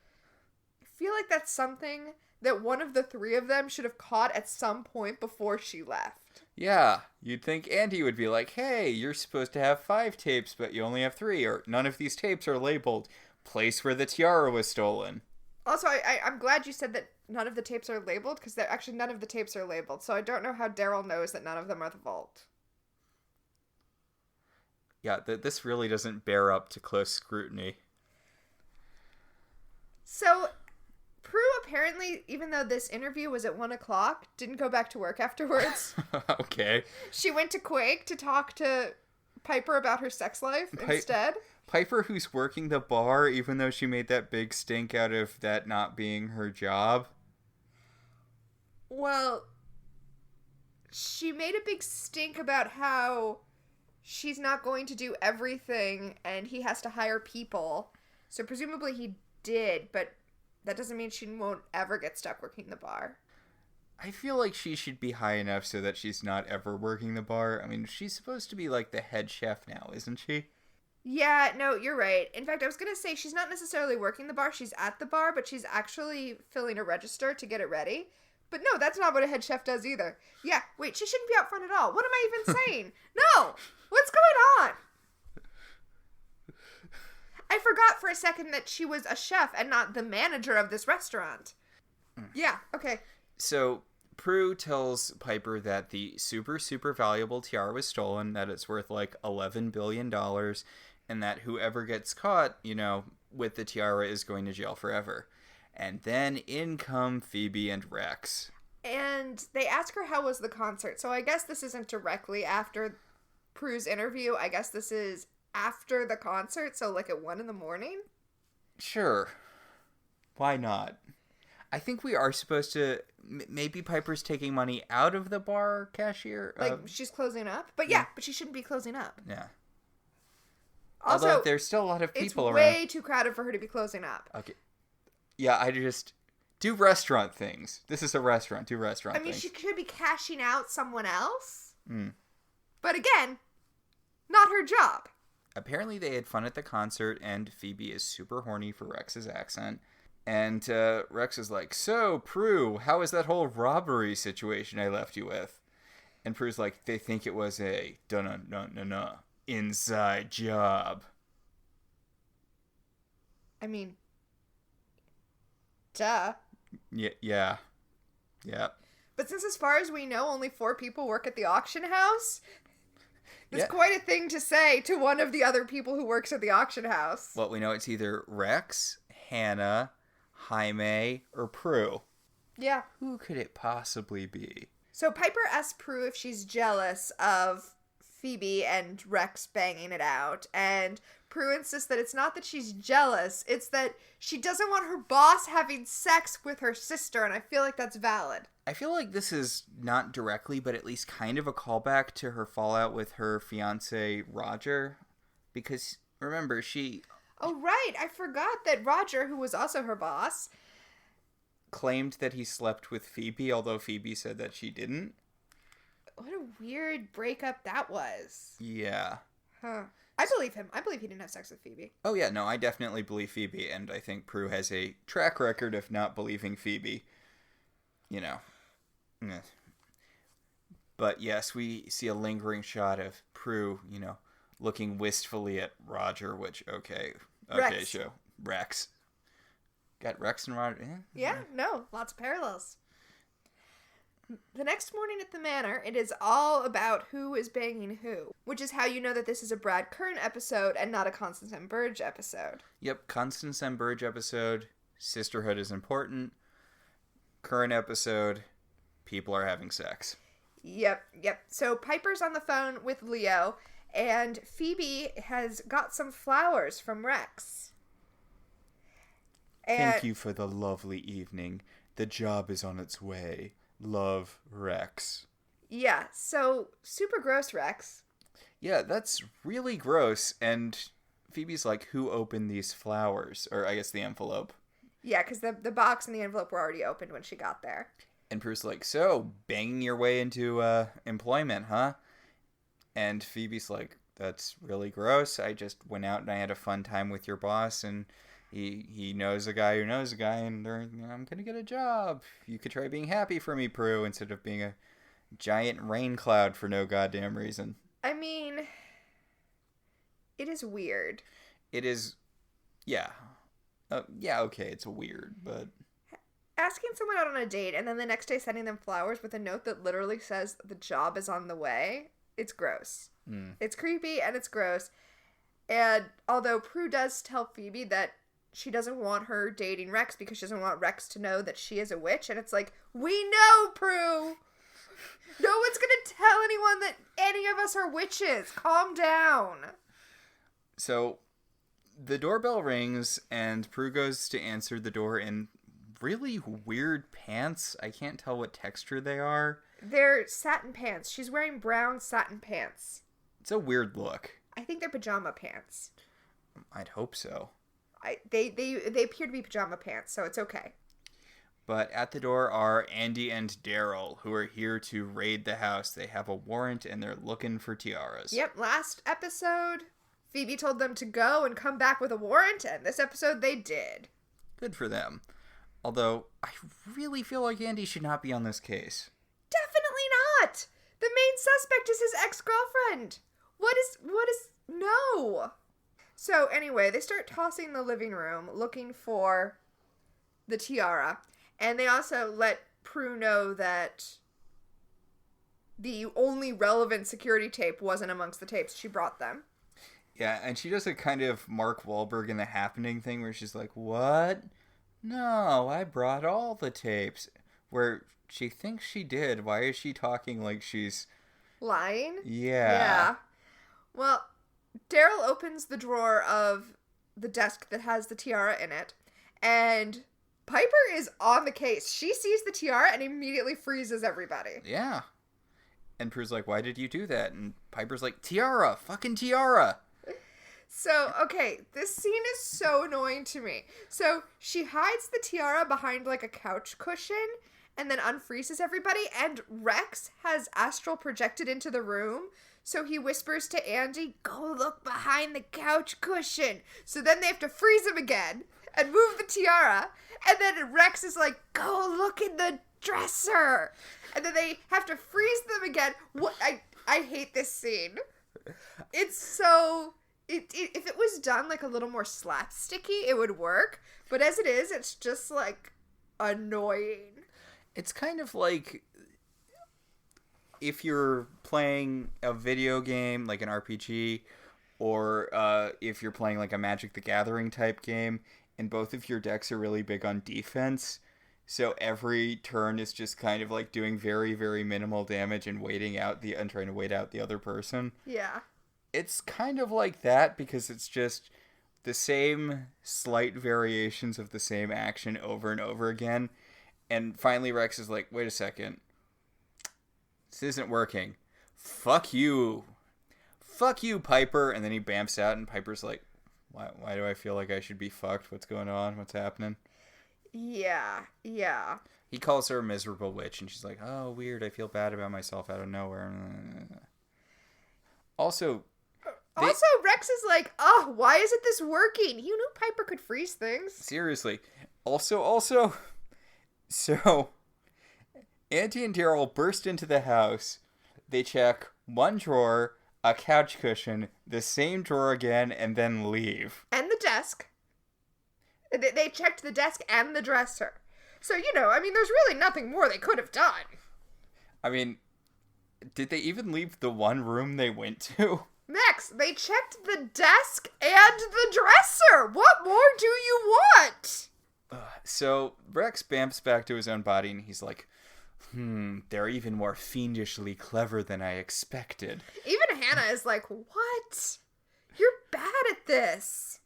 I feel like that's something that one of the three of them should have caught at some point before she left. Yeah, you'd think Andy would be like, hey, you're supposed to have 5 tapes, but you only have 3, or none of these tapes are labeled. Place where the tiara was stolen. Also, I'm glad you said that none of the tapes are labeled, because actually none of the tapes are labeled, so I don't know how Daryl knows that none of them are the vault. Yeah, this really doesn't bear up to close scrutiny. So, Prue apparently, even though this interview was at 1 o'clock, didn't go back to work afterwards. Okay. She went to Quake to talk to Piper about her sex life instead. Piper, who's working the bar, even though she made that big stink out of that not being her job. Well, she made a big stink about how she's not going to do everything and he has to hire people. So presumably he did, but that doesn't mean she won't ever get stuck working the bar. I feel like she should be high enough so that she's not ever working the bar. I mean, she's supposed to be like the head chef now, isn't she? Yeah, no, you're right. In fact, I was going to say she's not necessarily working the bar. She's at the bar, but she's actually filling a register to get it ready. But no, that's not what a head chef does either. Yeah, wait, she shouldn't be out front at all. What am I even saying? No! What's going on? I forgot for a second that she was a chef and not the manager of this restaurant. Yeah, okay. So, Prue tells Piper that the super, super valuable tiara was stolen, that it's worth like $11 billion, and that whoever gets caught, with the tiara is going to jail forever. And then in come Phoebe and Rex. And they ask her how was the concert. So I guess this isn't directly after Prue's interview. I guess this is after the concert, so like at 1 a.m? Sure. Why not? I think we are supposed to... Maybe Piper's taking money out of the bar cashier? Like, she's closing up? But yeah, but she shouldn't be closing up. Yeah. Also, although there's still a lot of people around. It's way too crowded for her to be closing up. Okay. Yeah, I just... Do restaurant things. This is a restaurant. Do restaurant things. I mean, she could be cashing out someone else. Mm. But again, not her job. Apparently they had fun at the concert, and Phoebe is super horny for Rex's accent. And Rex is like, so, Prue, how is that whole robbery situation I left you with? And Prue's like, they think it was a inside job. I mean, Duh. Yeah. But since as far as we know, only 4 people work at the auction house, it's Yeah. quite a thing to say to one of the other people who works at the auction house. Well, we know it's either Rex, Hannah, Jaime, or Prue. Yeah. Who could it possibly be? So Piper asks Prue if she's jealous of Phoebe and Rex banging it out, and Prue insists that it's not that she's jealous, it's that she doesn't want her boss having sex with her sister, and I feel like that's valid. I feel like this is not directly, but at least kind of a callback to her fallout with her fiance, Roger. Because, remember, Oh, right, I forgot that Roger, who was also her boss, claimed that he slept with Phoebe, although Phoebe said that she didn't. what a weird breakup that was. Yeah. Huh. I believe him. I believe he didn't have sex with Phoebe. Oh, yeah, no, I definitely believe Phoebe, and I think Prue has a track record of not believing Phoebe. You know. But yes, we see a lingering shot of Prue, looking wistfully at Roger, which, okay, Rex. show. Rex. Got Rex and Roger. Yeah, no, lots of parallels. The next morning at the Manor, it is all about who is banging who, which is how you know that this is a Brad Kern episode and not a Constance and Burge episode. Yep, Constance and Burge episode, sisterhood is important. Current episode, people are having sex. Yep. So Piper's on the phone with Leo, and Phoebe has got some flowers from Rex. Thank you for the lovely evening. The job is on its way. Love, Rex. Yeah, so super gross, Rex. Yeah, that's really gross. And Phoebe's like, who opened these flowers? Or I guess the envelope. Yeah, because the box and the envelope were already opened when she got there. And Prue's like, so, banging your way into employment, huh? And Phoebe's like, that's really gross. I just went out and I had a fun time with your boss, and he knows a guy who knows a guy, and I'm going to get a job. You could try being happy for me, Prue, instead of being a giant rain cloud for no goddamn reason. I mean, it is weird. It is, yeah. Yeah, okay, it's weird, but... Asking someone out on a date and then the next day sending them flowers with a note that literally says the job is on the way, it's gross. It's creepy and it's gross. And although Prue does tell Phoebe that she doesn't want her dating Rex because she doesn't want Rex to know that she is a witch, and it's like, we know, Prue! No one's gonna tell anyone that any of us are witches. Calm down. So, the doorbell rings, and Prue goes to answer the door in really weird pants. I can't tell what texture they are. They're satin pants. She's wearing brown satin pants. It's a weird look. I think they're pajama pants. I'd hope so. They appear to be pajama pants, so it's okay. But at the door are Andy and Daryl, who are here to raid the house. They have a warrant, and they're looking for tiaras. Yep, last episode, Phoebe told them to go and come back with a warrant, and this episode they did. Good for them. Although, I really feel like Andy should not be on this case. Definitely not! The main suspect is his ex-girlfriend! What is... No! So, anyway, they start tossing the living room, looking for the tiara. And they also let Prue know that the only relevant security tape wasn't amongst the tapes. She brought them. Yeah, and she does a kind of Mark Wahlberg in The Happening thing where she's like, what? No, I brought all the tapes. Where she thinks she did. Why is she talking like she's... lying? Yeah. Well, Daryl opens the drawer of the desk that has the tiara in it, and Piper is on the case. She sees the tiara and immediately freezes everybody. Yeah. And Prue's like, why did you do that? And Piper's like, tiara! Fucking tiara! So, okay, this scene is so annoying to me. So, she hides the tiara behind, like, a couch cushion and then unfreezes everybody, and Rex has astral projected into the room, so he whispers to Andy, go look behind the couch cushion. So then they have to freeze him again and move the tiara, and then Rex is like, go look in the dresser. And then they have to freeze them again. What? I hate this scene. It's so... if it was done like a little more slapsticky, it would work. But as it is, it's just like annoying. It's kind of like if you're playing a video game, like an RPG, or if you're playing like a Magic the Gathering type game, and both of your decks are really big on defense, so every turn is just kind of like doing very, very minimal damage and and trying to wait out the other person. Yeah. It's kind of like that because it's just the same slight variations of the same action over and over again. And finally Rex is like, wait a second. This isn't working. Fuck you. Fuck you, Piper. And then he bamps out and Piper's like, why do I feel like I should be fucked? What's going on? What's happening? Yeah. He calls her a miserable witch and she's like, oh, weird. I feel bad about myself out of nowhere. Also, Rex is like, oh, why isn't this working? You knew Piper could freeze things. Seriously. Also, so Auntie and Daryl burst into the house. They check one drawer, a couch cushion, the same drawer again, and then leave. And the desk. They checked the desk and the dresser. So, there's really nothing more they could have done. I mean, did they even leave the one room they went to? Max, they checked the desk and the dresser. What more do you want? So Rex bamps back to his own body and he's like, they're even more fiendishly clever than I expected. Even Hannah is like, what? You're bad at this.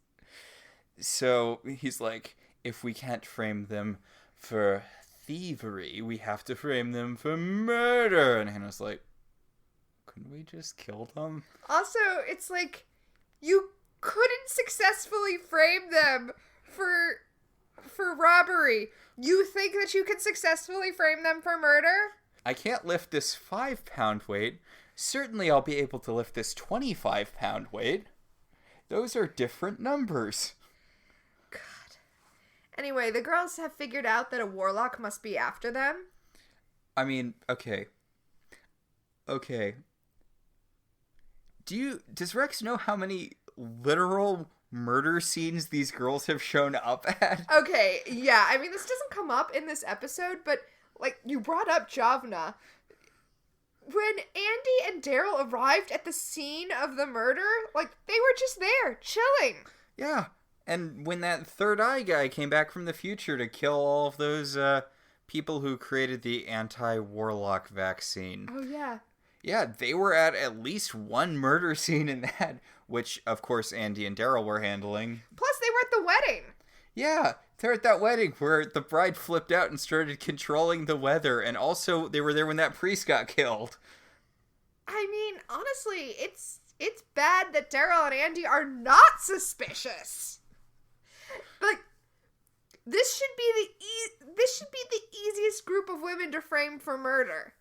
So he's like, if we can't frame them for thievery, we have to frame them for murder. And Hannah's like, couldn't we just kill them? Also, it's like, you couldn't successfully frame them for robbery. You think that you could successfully frame them for murder? I can't lift this 5-pound weight. Certainly I'll be able to lift this 25-pound weight. Those are different numbers. God. Anyway, the girls have figured out that a warlock must be after them. I mean, okay. Does Rex know how many literal murder scenes these girls have shown up at? Okay, yeah. This doesn't come up in this episode, but, you brought up Javna. When Andy and Daryl arrived at the scene of the murder, they were just there, chilling. Yeah, and when that third eye guy came back from the future to kill all of those people who created the anti-warlock vaccine. Oh, yeah. Yeah, they were at least one murder scene in that, which, of course, Andy and Daryl were handling. Plus, they were at the wedding. Yeah, they're at that wedding where the bride flipped out and started controlling the weather, and also they were there when that priest got killed. Honestly, it's bad that Daryl and Andy are not suspicious. This should be the easiest group of women to frame for murder.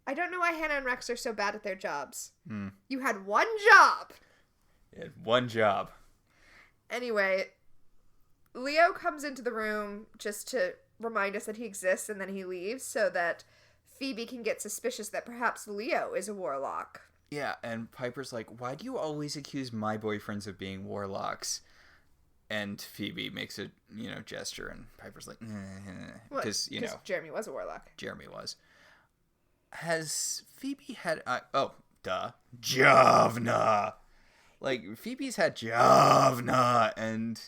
I don't know why Hannah and Rex are so bad at their jobs. You had one job. You had one job. Anyway, Leo comes into the room just to remind us that he exists, and then he leaves so that Phoebe can get suspicious that perhaps Leo is a warlock. Yeah, and Piper's like, why do you always accuse my boyfriends of being warlocks? And Phoebe makes a, gesture, and Piper's like, because, Jeremy was a warlock. Jeremy was. Has Phoebe had... Javna! Phoebe's had Javna, and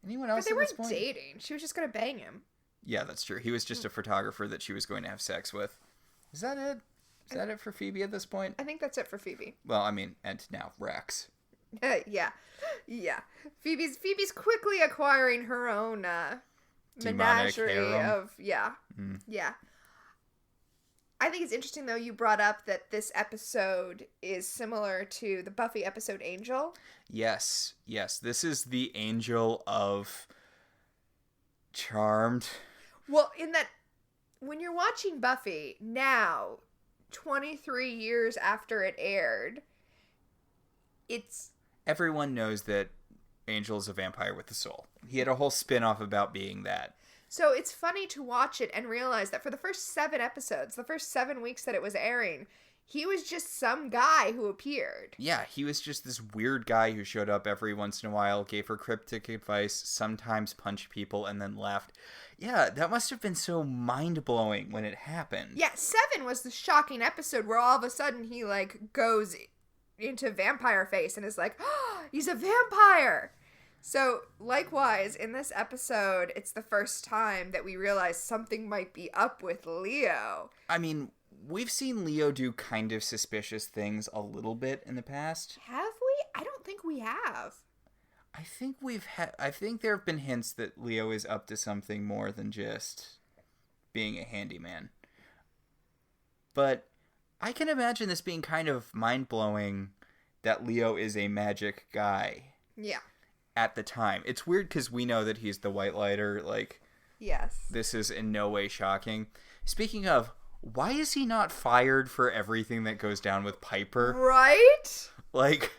anyone else But they at this weren't point? dating. She was just going to bang him. Yeah, that's true. He was just a photographer that she was going to have sex with. Is that it? Is that it for Phoebe at this point? I think that's it for Phoebe. Well, and now Rex. Yeah. Phoebe's quickly acquiring her own menagerie harem. of... Yeah. Yeah. I think it's interesting, though, you brought up that this episode is similar to the Buffy episode Angel. Yes. This is the Angel of Charmed. Well, in that, when you're watching Buffy now, 23 years after it aired, it's... Everyone knows that Angel's a vampire with a soul. He had a whole spin-off about being that. So it's funny to watch it and realize that for the first 7 episodes, the first 7 weeks that it was airing, He was just some guy who appeared. Yeah, he was just this weird guy who showed up every once in a while, gave her cryptic advice, sometimes punched people, and then left. Yeah, that must have been so mind-blowing when it happened. Yeah, 7 was the shocking episode where all of a sudden he, like, goes into vampire face and is like, oh, he's a vampire! So, likewise, in this episode, it's the first time that we realize something might be up with Leo. I mean, we've seen Leo do kind of suspicious things a little bit in the past. Have we? I don't think we have. I think there have been hints that Leo is up to something more than just being a handyman. But I can imagine this being kind of mind-blowing that Leo is a magic guy. Yeah. At the time. It's weird because we know that he's the White Lighter. Like, yes. This is in no way shocking. Speaking of, why is he not fired for everything that goes down with Piper? Right? Like,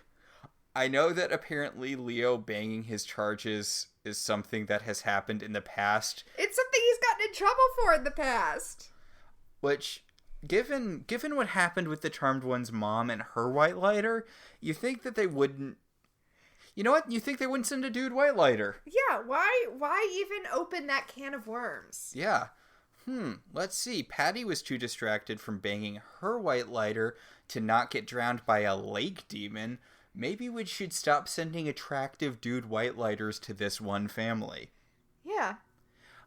I know that apparently Leo banging his charges is something that has happened in the past. It's something he's gotten in trouble for in the past. Which, given what happened with the Charmed One's mom and her White Lighter, you think that they wouldn't... You know what? You think they wouldn't send a dude White Lighter. Yeah, why even open that can of worms? Yeah. Let's see. Patty was too distracted from banging her White Lighter to not get drowned by a lake demon. Maybe we should stop sending attractive dude White Lighters to this one family. Yeah.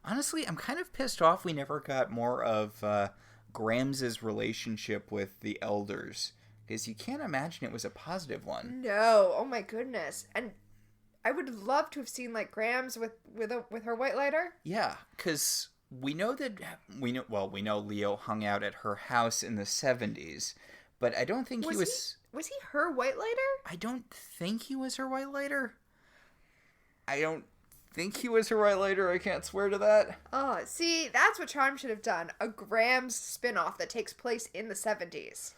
Honestly, I'm kind of pissed off we never got more of Grams's relationship with the elders. Because you can't imagine it was a positive one. No. Oh my goodness. And I would love to have seen, like, Grams with her White Lighter. Yeah, because we know Leo hung out at her house in the 70s. But I don't think he was... Was he her White Lighter? I don't think he was her White Lighter. I can't swear to that. Oh, see, that's what Charm should have done. A Grams spinoff that takes place in the 70s.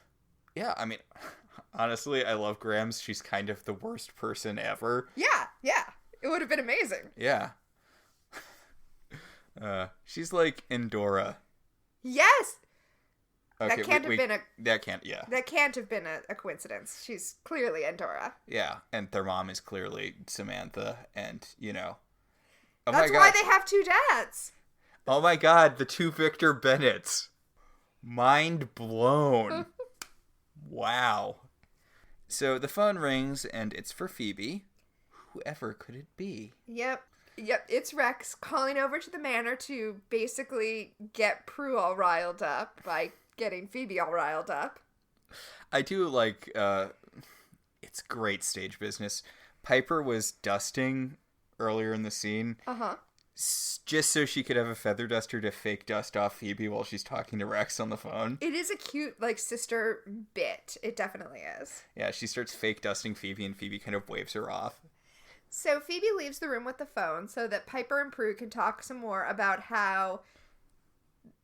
Yeah, I mean, honestly, I love Grams. She's kind of the worst person ever. Yeah. It would have been amazing. Yeah. She's like Endora. Yes! Okay, that can't have been a coincidence. She's clearly Endora. Yeah, and their mom is clearly Samantha, and, you know. Oh That's why they have two dads. Oh my god, the two Victor Bennetts. Mind blown. Wow. So the phone rings, and it's for Phoebe. Whoever could it be? Yep, it's Rex calling over to the Manor to basically get Prue all riled up by getting Phoebe all riled up. I do like, it's great stage business. Piper was dusting earlier in the scene. Uh-huh. Just so she could have a feather duster to fake dust off Phoebe while she's talking to Rex on the phone. It is a cute, like, sister bit. It definitely is. Yeah, she starts fake dusting Phoebe, and Phoebe kind of waves her off. So Phoebe leaves the room with the phone so that Piper and Prue can talk some more about how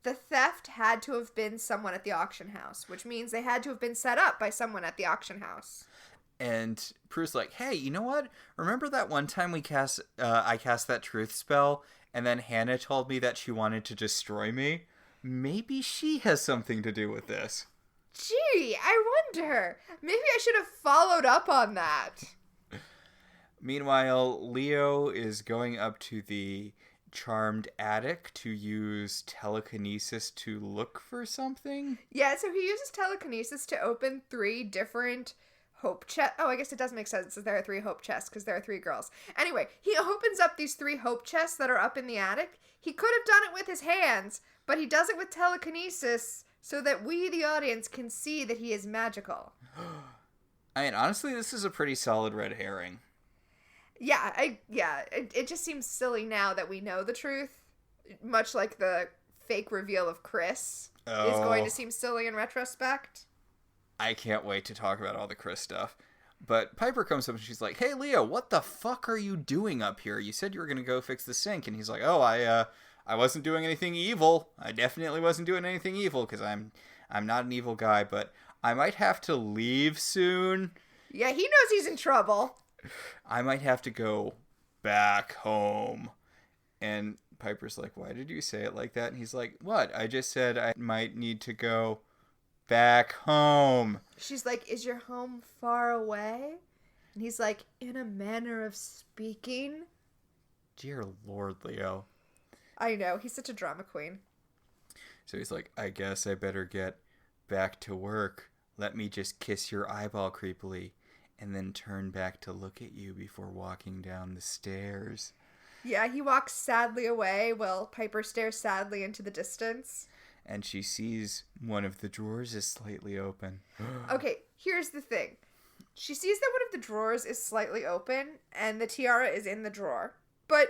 the theft had to have been someone at the auction house, which means they had to have been set up by someone at the auction house. And Prue's like, hey, you know what? Remember that one time I cast that truth spell, and then Hannah told me that she wanted to destroy me? Maybe she has something to do with this. Gee, I wonder. Maybe I should have followed up on that. Meanwhile, Leo is going up to the Charmed attic to use telekinesis to look for something. Yeah, so he uses telekinesis to open 3 different hope chests. Oh, I guess it does make sense that there are 3 hope chests because there are 3 girls. Anyway, he opens up these 3 hope chests that are up in the attic. He could have done it with his hands, but he does it with telekinesis so that we, the audience, can see that he is magical. I mean, honestly, this is a pretty solid red herring. Yeah, it just seems silly now that we know the truth. Much like the fake reveal of Chris is going to seem silly in retrospect. I can't wait to talk about all the Chris stuff. But Piper comes up and she's like, hey, Leo, what the fuck are you doing up here? You said you were going to go fix the sink. And he's like, oh, I wasn't doing anything evil. I definitely wasn't doing anything evil because I'm not an evil guy, but I might have to leave soon. Yeah, he knows he's in trouble. I might have to go back home. And Piper's like, why did you say it like that? And he's like, what? I just said I might need to go back home. She's like, is your home far away? And he's like, in a manner of speaking. Dear Lord, Leo. I know, he's such a drama queen. So he's like, I guess I better get back to work. Let me just kiss your eyeball creepily and then turn back to look at you before walking down the stairs. Yeah, he walks sadly away while Piper stares sadly into the distance. And she sees one of the drawers is slightly open. Okay, here's the thing. She sees that one of the drawers is slightly open and the tiara is in the drawer. But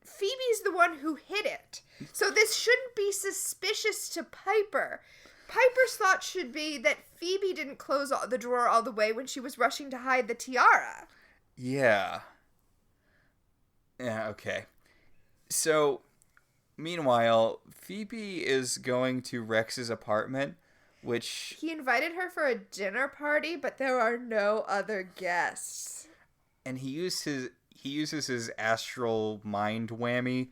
Phoebe's the one who hid it. So this shouldn't be suspicious to Piper. Piper's thought should be that Phoebe didn't close the drawer all the way when she was rushing to hide the tiara. Yeah. Yeah, okay. So, meanwhile, Phoebe is going to Rex's apartment, which... He invited her for a dinner party, but there are no other guests. And he uses his astral mind whammy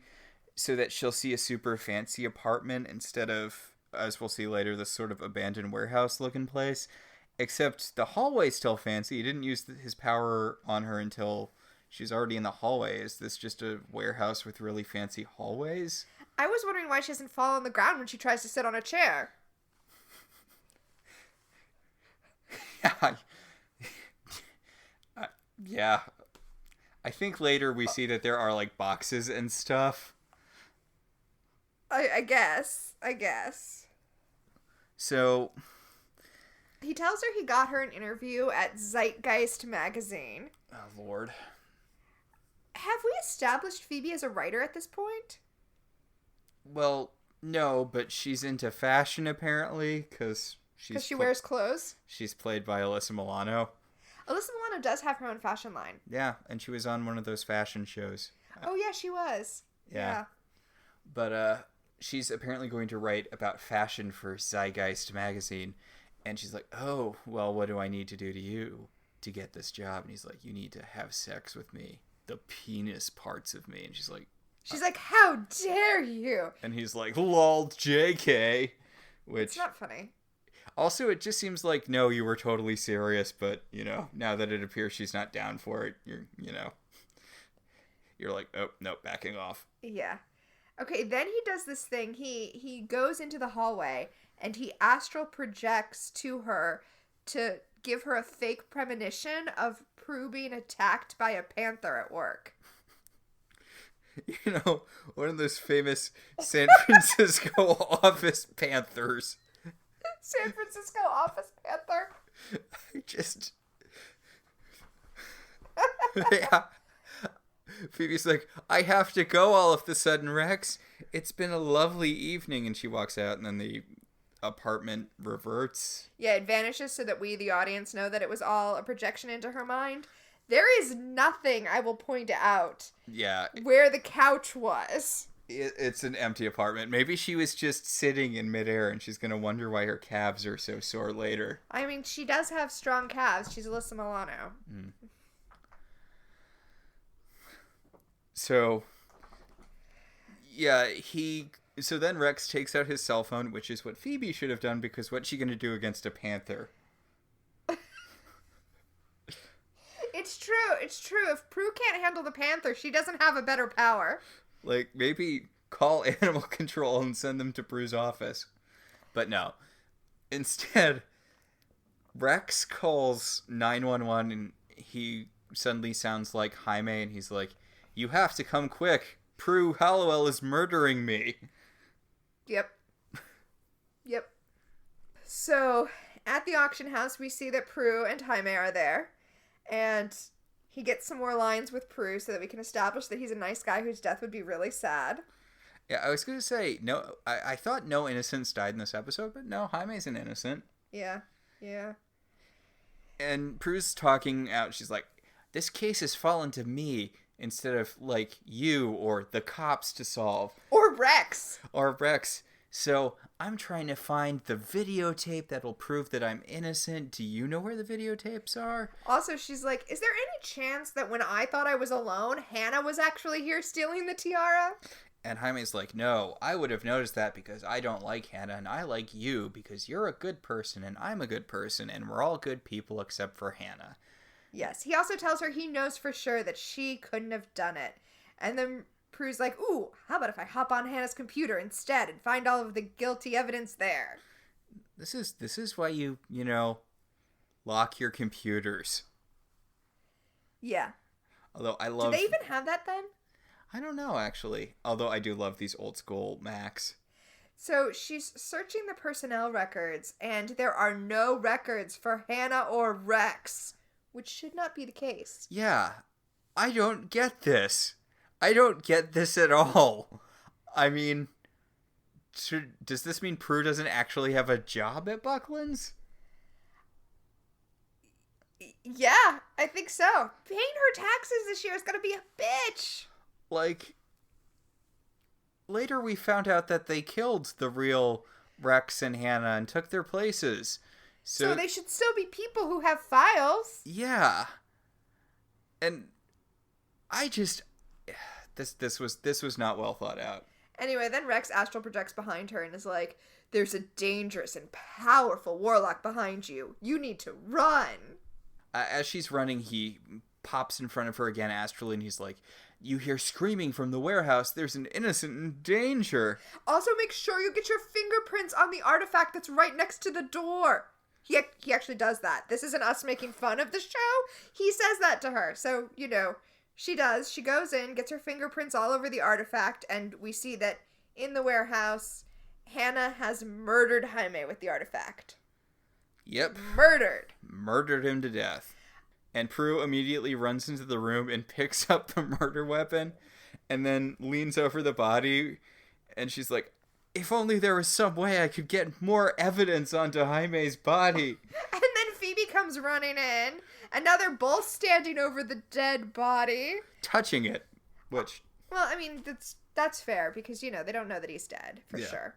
so that she'll see a super fancy apartment instead of, as we'll see later, this sort of abandoned warehouse looking place. Except the hallway's still fancy. He didn't use his power on her until she's already in the hallway. Is this just a warehouse with really fancy hallways? I was wondering why she doesn't fall on the ground when she tries to sit on a chair. Yeah. I think later we see that there are, like, boxes and stuff. I guess. So... He tells her he got her an interview at Zeitgeist magazine. Oh, Lord. Have we established Phoebe as a writer at this point? Well, no, but she's into fashion, apparently, because she wears clothes? She's played by Alyssa Milano. Alyssa Milano does have her own fashion line. Yeah, and she was on one of those fashion shows. Oh, yeah, she was. Yeah. But, she's apparently going to write about fashion for Zeitgeist magazine. And she's like, oh, well, what do I need to do to you to get this job? And he's like, you need to have sex with me. The penis parts of me. And she's like, how dare you? And he's like, lol, JK. Which... It's not funny. Also, it just seems like, no, you were totally serious, but, you know, now that it appears she's not down for it, you're like, oh, no, backing off. Yeah. Okay, then he does this thing. He goes into the hallway, and he astral projects to her to give her a fake premonition of Prue being attacked by a panther at work. You know, one of those famous San Francisco office panthers. San Francisco office panther. I just... Yeah. Phoebe's like, I have to go all of the sudden, Rex. It's been a lovely evening. And she walks out, and then the apartment reverts. Yeah, it vanishes so that we, the audience, know that it was all a projection into her mind. There is nothing, I will point out, where the couch was. It's an empty apartment. Maybe she was just sitting in midair, and she's going to wonder why her calves are so sore later. I mean, she does have strong calves. She's Alyssa Milano. Mm. So, yeah, so then Rex takes out his cell phone, which is what Phoebe should have done, because what's she going to do against a panther? It's true. If Prue can't handle the panther, she doesn't have a better power. Like, maybe call animal control and send them to Prue's office. But no. Instead, Rex calls 911, and he suddenly sounds like Jaime, and he's like, you have to come quick. Prue Halliwell is murdering me. Yep. So, at the auction house, we see that Prue and Jaime are there. And he gets some more lines with Prue so that we can establish that he's a nice guy whose death would be really sad. Yeah, I was going to say, no, I thought no innocents died in this episode, but no, Jaime's an innocent. Yeah. And Prue's talking out, she's like, this case has fallen to me instead of, like, you or the cops to solve. Or Rex. So I'm trying to find the videotape that'll prove that I'm innocent. Do you know where the videotapes are? Also, she's like, is there any chance that when I thought I was alone, Hannah was actually here stealing the tiara? And Jaime's like, no, I would have noticed that because I don't like Hannah, and I like you because you're a good person, and I'm a good person, and we're all good people except for Hannah. Yes. He also tells her he knows for sure that she couldn't have done it. And then Prue's like, ooh, how about if I hop on Hannah's computer instead and find all of the guilty evidence there? This is why you lock your computers. Yeah. Although I love... Do they even have that then? I don't know, actually. Although I do love these old school Macs. So she's searching the personnel records, and there are no records for Hannah or Rex, which should not be the case. Yeah, I don't get this. I don't get this at all. I mean, does this mean Prue doesn't actually have a job at Buckland's? Yeah, I think so. Paying her taxes this year is gonna be a bitch. Like, later we found out that they killed the real Rex and Hannah and took their places. So they should still be people who have files. Yeah. And I just... This was not well thought out. Anyway, then Rex astral projects behind her and is like, there's a dangerous and powerful warlock behind you. You need to run. As she's running, he pops in front of her again astrally, and he's like, you hear screaming from the warehouse. There's an innocent in danger. Also, make sure you get your fingerprints on the artifact that's right next to the door. He actually does that. This isn't us making fun of the show. He says that to her. So, she does. She goes in, gets her fingerprints all over the artifact, and we see that in the warehouse, Hannah has murdered Jaime with the artifact. Yep. Murdered him to death. And Prue immediately runs into the room and picks up the murder weapon and then leans over the body, and she's like, if only there was some way I could get more evidence onto Jaime's body. And then Phoebe comes running in, and now they're both standing over the dead body. Touching it, which... Well, I mean, that's fair, because, they don't know that he's dead, for sure.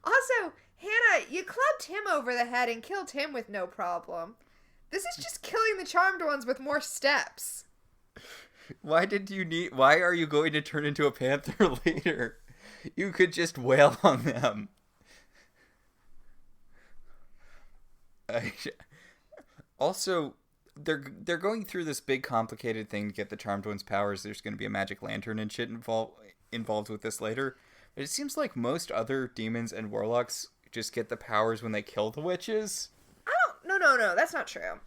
Also, Hannah, you clubbed him over the head and killed him with no problem. This is just killing the charmed ones with more steps. Why are you going to turn into a panther later? You could just wail on them. Also, they're going through this big complicated thing to get the charmed one's powers. There's going to be a magic lantern and shit involved with this later. But it seems like most other demons and warlocks just get the powers when they kill the witches. No, that's not true.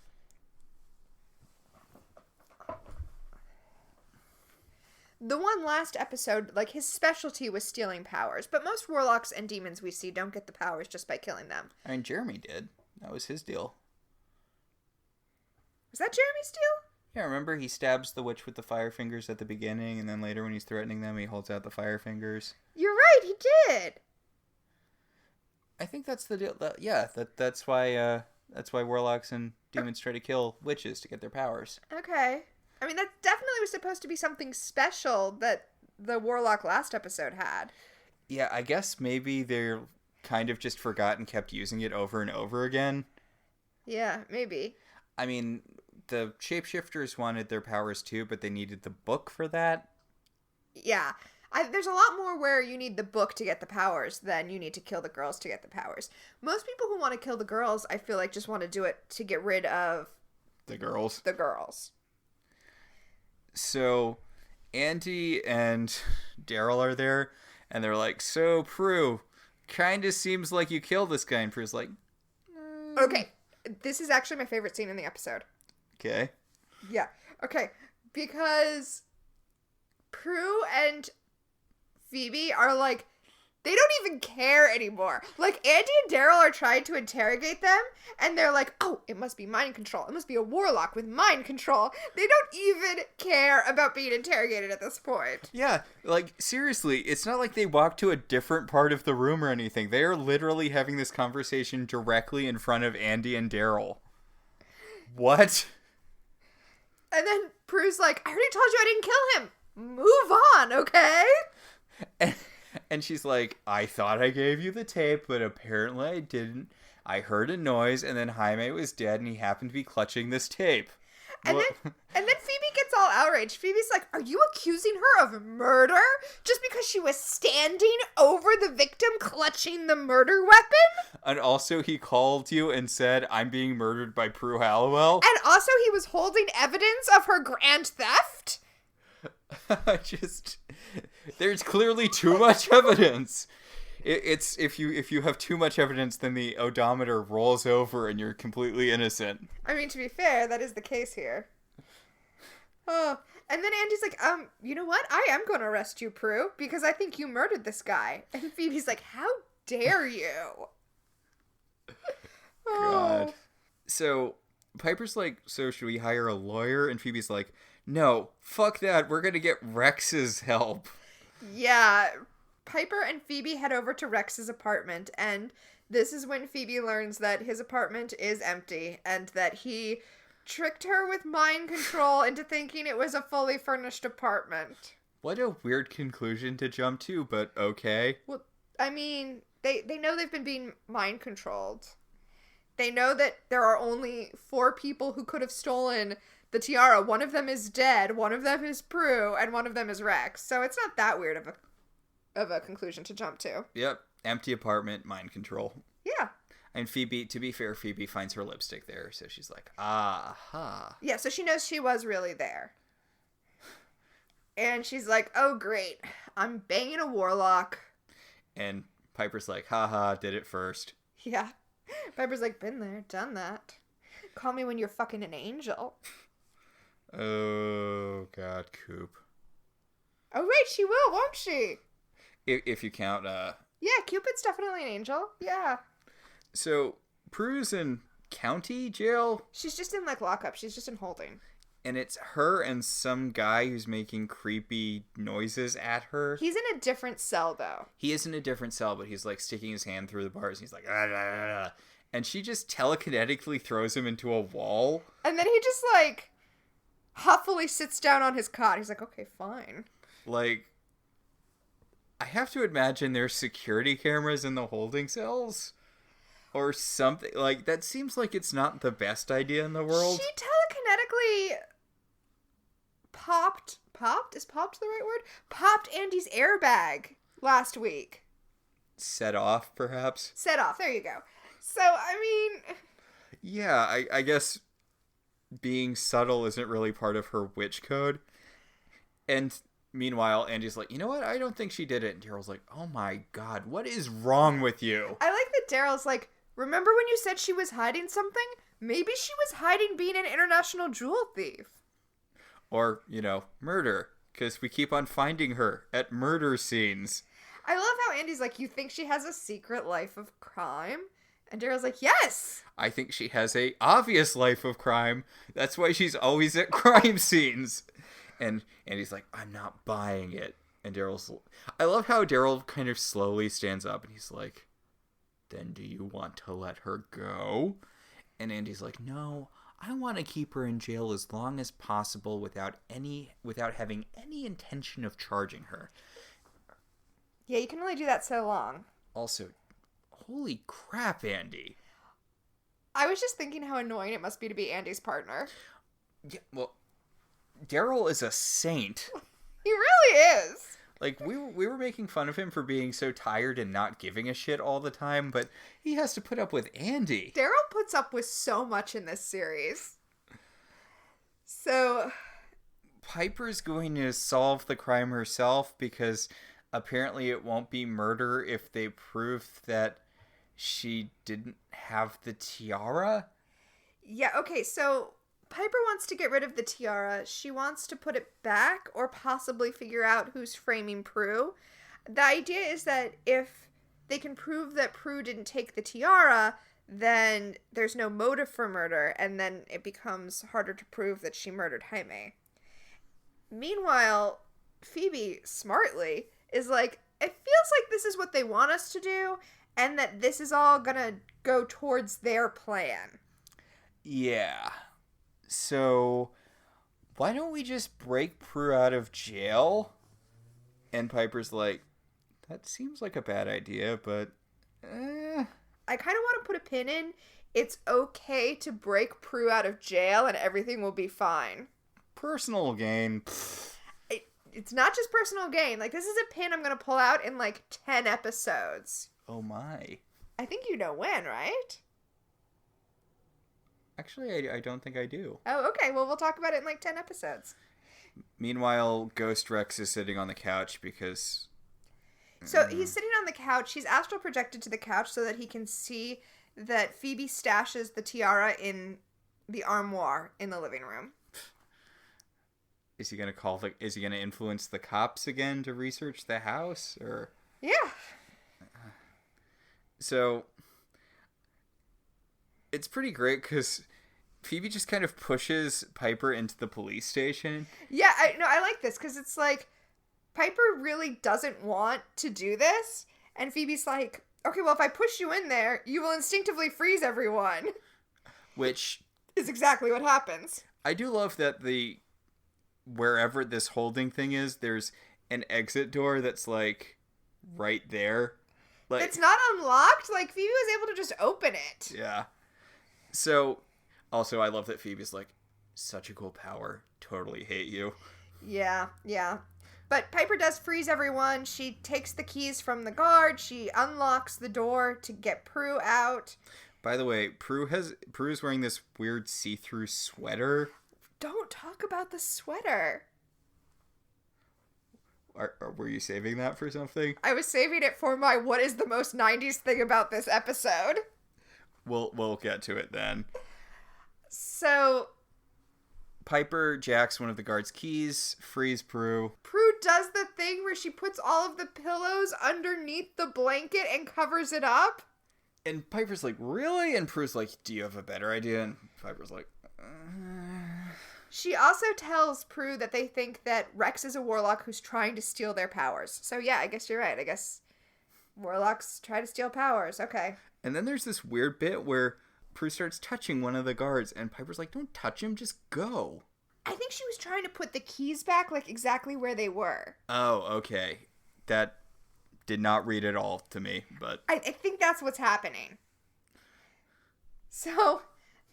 The one last episode, his specialty was stealing powers, but most warlocks and demons we see don't get the powers just by killing them. I mean, Jeremy did. That was his deal. Was that Jeremy's deal? Yeah, remember he stabs the witch with the fire fingers at the beginning, and then later when he's threatening them, he holds out the fire fingers. You're right, he did. I think that's the deal. That's why warlocks and demons try to kill witches to get their powers. Okay. I mean, that definitely was supposed to be something special that the warlock last episode had. Yeah, I guess maybe they're kind of just forgot and kept using it over and over again. Yeah, maybe. I mean, the shapeshifters wanted their powers too, but they needed the book for that. Yeah. There's a lot more where you need the book to get the powers than you need to kill the girls to get the powers. Most people who want to kill the girls, I feel like, just want to do it to get rid of... The girls. So, Andy and Daryl are there, and they're like, so, Prue, kinda seems like you killed this guy. And Prue's like... Okay, this is actually my favorite scene in the episode. Okay. Yeah, okay, because Prue and Phoebe are they don't even care anymore. Andy and Daryl are trying to interrogate them, and they're like, oh, it must be mind control. It must be a warlock with mind control. They don't even care about being interrogated at this point. Yeah, seriously, it's not like they walk to a different part of the room or anything. They are literally having this conversation directly in front of Andy and Daryl. What? And then Prue's like, I already told you I didn't kill him. Move on, okay? And she's like, I thought I gave you the tape, but apparently I didn't. I heard a noise, and then Jaime was dead, and he happened to be clutching this tape. And What? then Phoebe gets all outraged. Phoebe's like, "Are you accusing her of murder just because she was standing over the victim clutching the murder weapon?" And also he called you and said, I'm being murdered by Prue Halliwell. And also he was holding evidence of her grand theft. There's clearly too much evidence. It's if you have too much evidence, then the odometer rolls over and you're completely innocent. I mean, to be fair, that is the case here. Oh, and then Andy's like, you know what? I am going to arrest you, Prue, because I think you murdered this guy. And Phoebe's like, how dare you? God. So Piper's like, so should we hire a lawyer? And Phoebe's like, no, fuck that. We're gonna get Rex's help. Yeah. Piper and Phoebe head over to Rex's apartment, and this is when Phoebe learns that his apartment is empty and that he tricked her with mind control into thinking it was a fully furnished apartment. What a weird conclusion to jump to, but okay. Well, I mean, they know they've been being mind controlled. They know that there are only 4 people who could have stolen the tiara. One of them is dead, one of them is Prue, and one of them is Rex. So it's not that weird of a conclusion to jump to. Yep. Empty apartment, mind control. Yeah. And Phoebe, to be fair, Phoebe finds her lipstick there, so she's like, aha. Yeah, so she knows she was really there. And she's like, oh, great. I'm banging a warlock. And Piper's like, haha, did it first. Yeah. Piper's like, been there, done that. Call me when you're fucking an angel. Oh, God, Coop. Oh, wait, she will, won't she? If you count, Yeah, Cupid's definitely an angel. Yeah. So, Prue's in county jail, She's just in, like, lockup. She's just in holding. and it's her and some guy who's making creepy noises at her. He's in a different cell, though. He is in a different cell, but he's, like, sticking his hand through the bars, and he's like, ah, ah, ah, ah. And she just telekinetically throws him into a wall. And then he just, like, huffily sits down on his cot. He's like, okay, fine. Like, I have to imagine there's security cameras in the holding cells or something. Like, that seems like it's not the best idea in the world. She telekinetically popped is popped the right word? Popped Andy's airbag last week. Set off, perhaps? Set off. There you go. So, I mean... Yeah, I guess being subtle isn't really part of her witch code. And meanwhile, Andy's like, you know what? I don't think she did it. And Daryl's like, oh my God, what is wrong with you? I like that Daryl's like, remember when you said she was hiding something? Maybe she was hiding being an international jewel thief. Or, murder. Because we keep on finding her at murder scenes. I love how Andy's like, you think she has a secret life of crime? And Daryl's like, yes! I think she has a obvious life of crime. That's why she's always at crime scenes. And Andy's like, I'm not buying it. And I love how Daryl kind of slowly stands up and he's like, then do you want to let her go? And Andy's like, no, I want to keep her in jail as long as possible without having any intention of charging her. Yeah, you can only do that so long. Also, holy crap, Andy. I was just thinking how annoying it must be to be Andy's partner. Yeah, well, Daryl is a saint. He really is. Like, we were making fun of him for being so tired and not giving a shit all the time, but he has to put up with Andy. Daryl puts up with so much in this series. So... Piper's going to solve the crime herself because apparently it won't be murder if they prove that she didn't have the tiara. Yeah, okay, so Piper wants to get rid of the tiara. She wants to put it back or possibly figure out who's framing Prue. The idea is that if they can prove that Prue didn't take the tiara, then there's no motive for murder, and then it becomes harder to prove that she murdered Jaime. Meanwhile, Phoebe, smartly, is like, it feels like this is what they want us to do, and that this is all gonna go towards their plan. Yeah. So, why don't we just break Prue out of jail? And Piper's like, that seems like a bad idea, but I kind of want to put a pin in. It's okay to break Prue out of jail and everything will be fine. Personal gain. It's not just personal gain. Like, this is a pin I'm going to pull out in, like, 10 episodes. Oh, my. I think you know when, right? Actually, I don't think I do. Oh, okay. Well, we'll talk about it in, like, 10 episodes. Meanwhile, Ghost Rex is sitting on the couch because... So, he's sitting on the couch. He's astral projected to the couch so that he can see that Phoebe stashes the tiara in the armoire in the living room. Is he gonna influence the cops again to research the house, or? Yeah. So, it's pretty great because Phoebe just kind of pushes Piper into the police station. Yeah, I like this because it's like, Piper really doesn't want to do this, and Phoebe's like, okay, well, if I push you in there, you will instinctively freeze everyone. Which is exactly what happens. I do love that wherever this holding thing is, there's an exit door that's, like, right there. Like, it's not unlocked. Like, Phoebe was able to just open it. Yeah. So, also, I love that Phoebe's like, such a cool power. Totally hate you. Yeah. But Piper does freeze everyone. She takes the keys from the guard. She unlocks the door to get Prue out. By the way, Prue's wearing this weird see-through sweater. Don't talk about the sweater. Were you saving that for something? I was saving it for my what is the most 90s thing about this episode. We'll get to it then. So... Piper jacks one of the guard's keys, frees Prue. Prue does the thing where she puts all of the pillows underneath the blanket and covers it up. And Piper's like, really? And Prue's like, do you have a better idea? And Piper's like... She also tells Prue that they think that Rex is a warlock who's trying to steal their powers. So yeah, I guess you're right. I guess warlocks try to steal powers. Okay. And then there's this weird bit where Prue starts touching one of the guards, and Piper's like, don't touch him, just go. I think she was trying to put the keys back, like, exactly where they were. Oh, okay. That did not read at all to me, but... I think that's what's happening. So,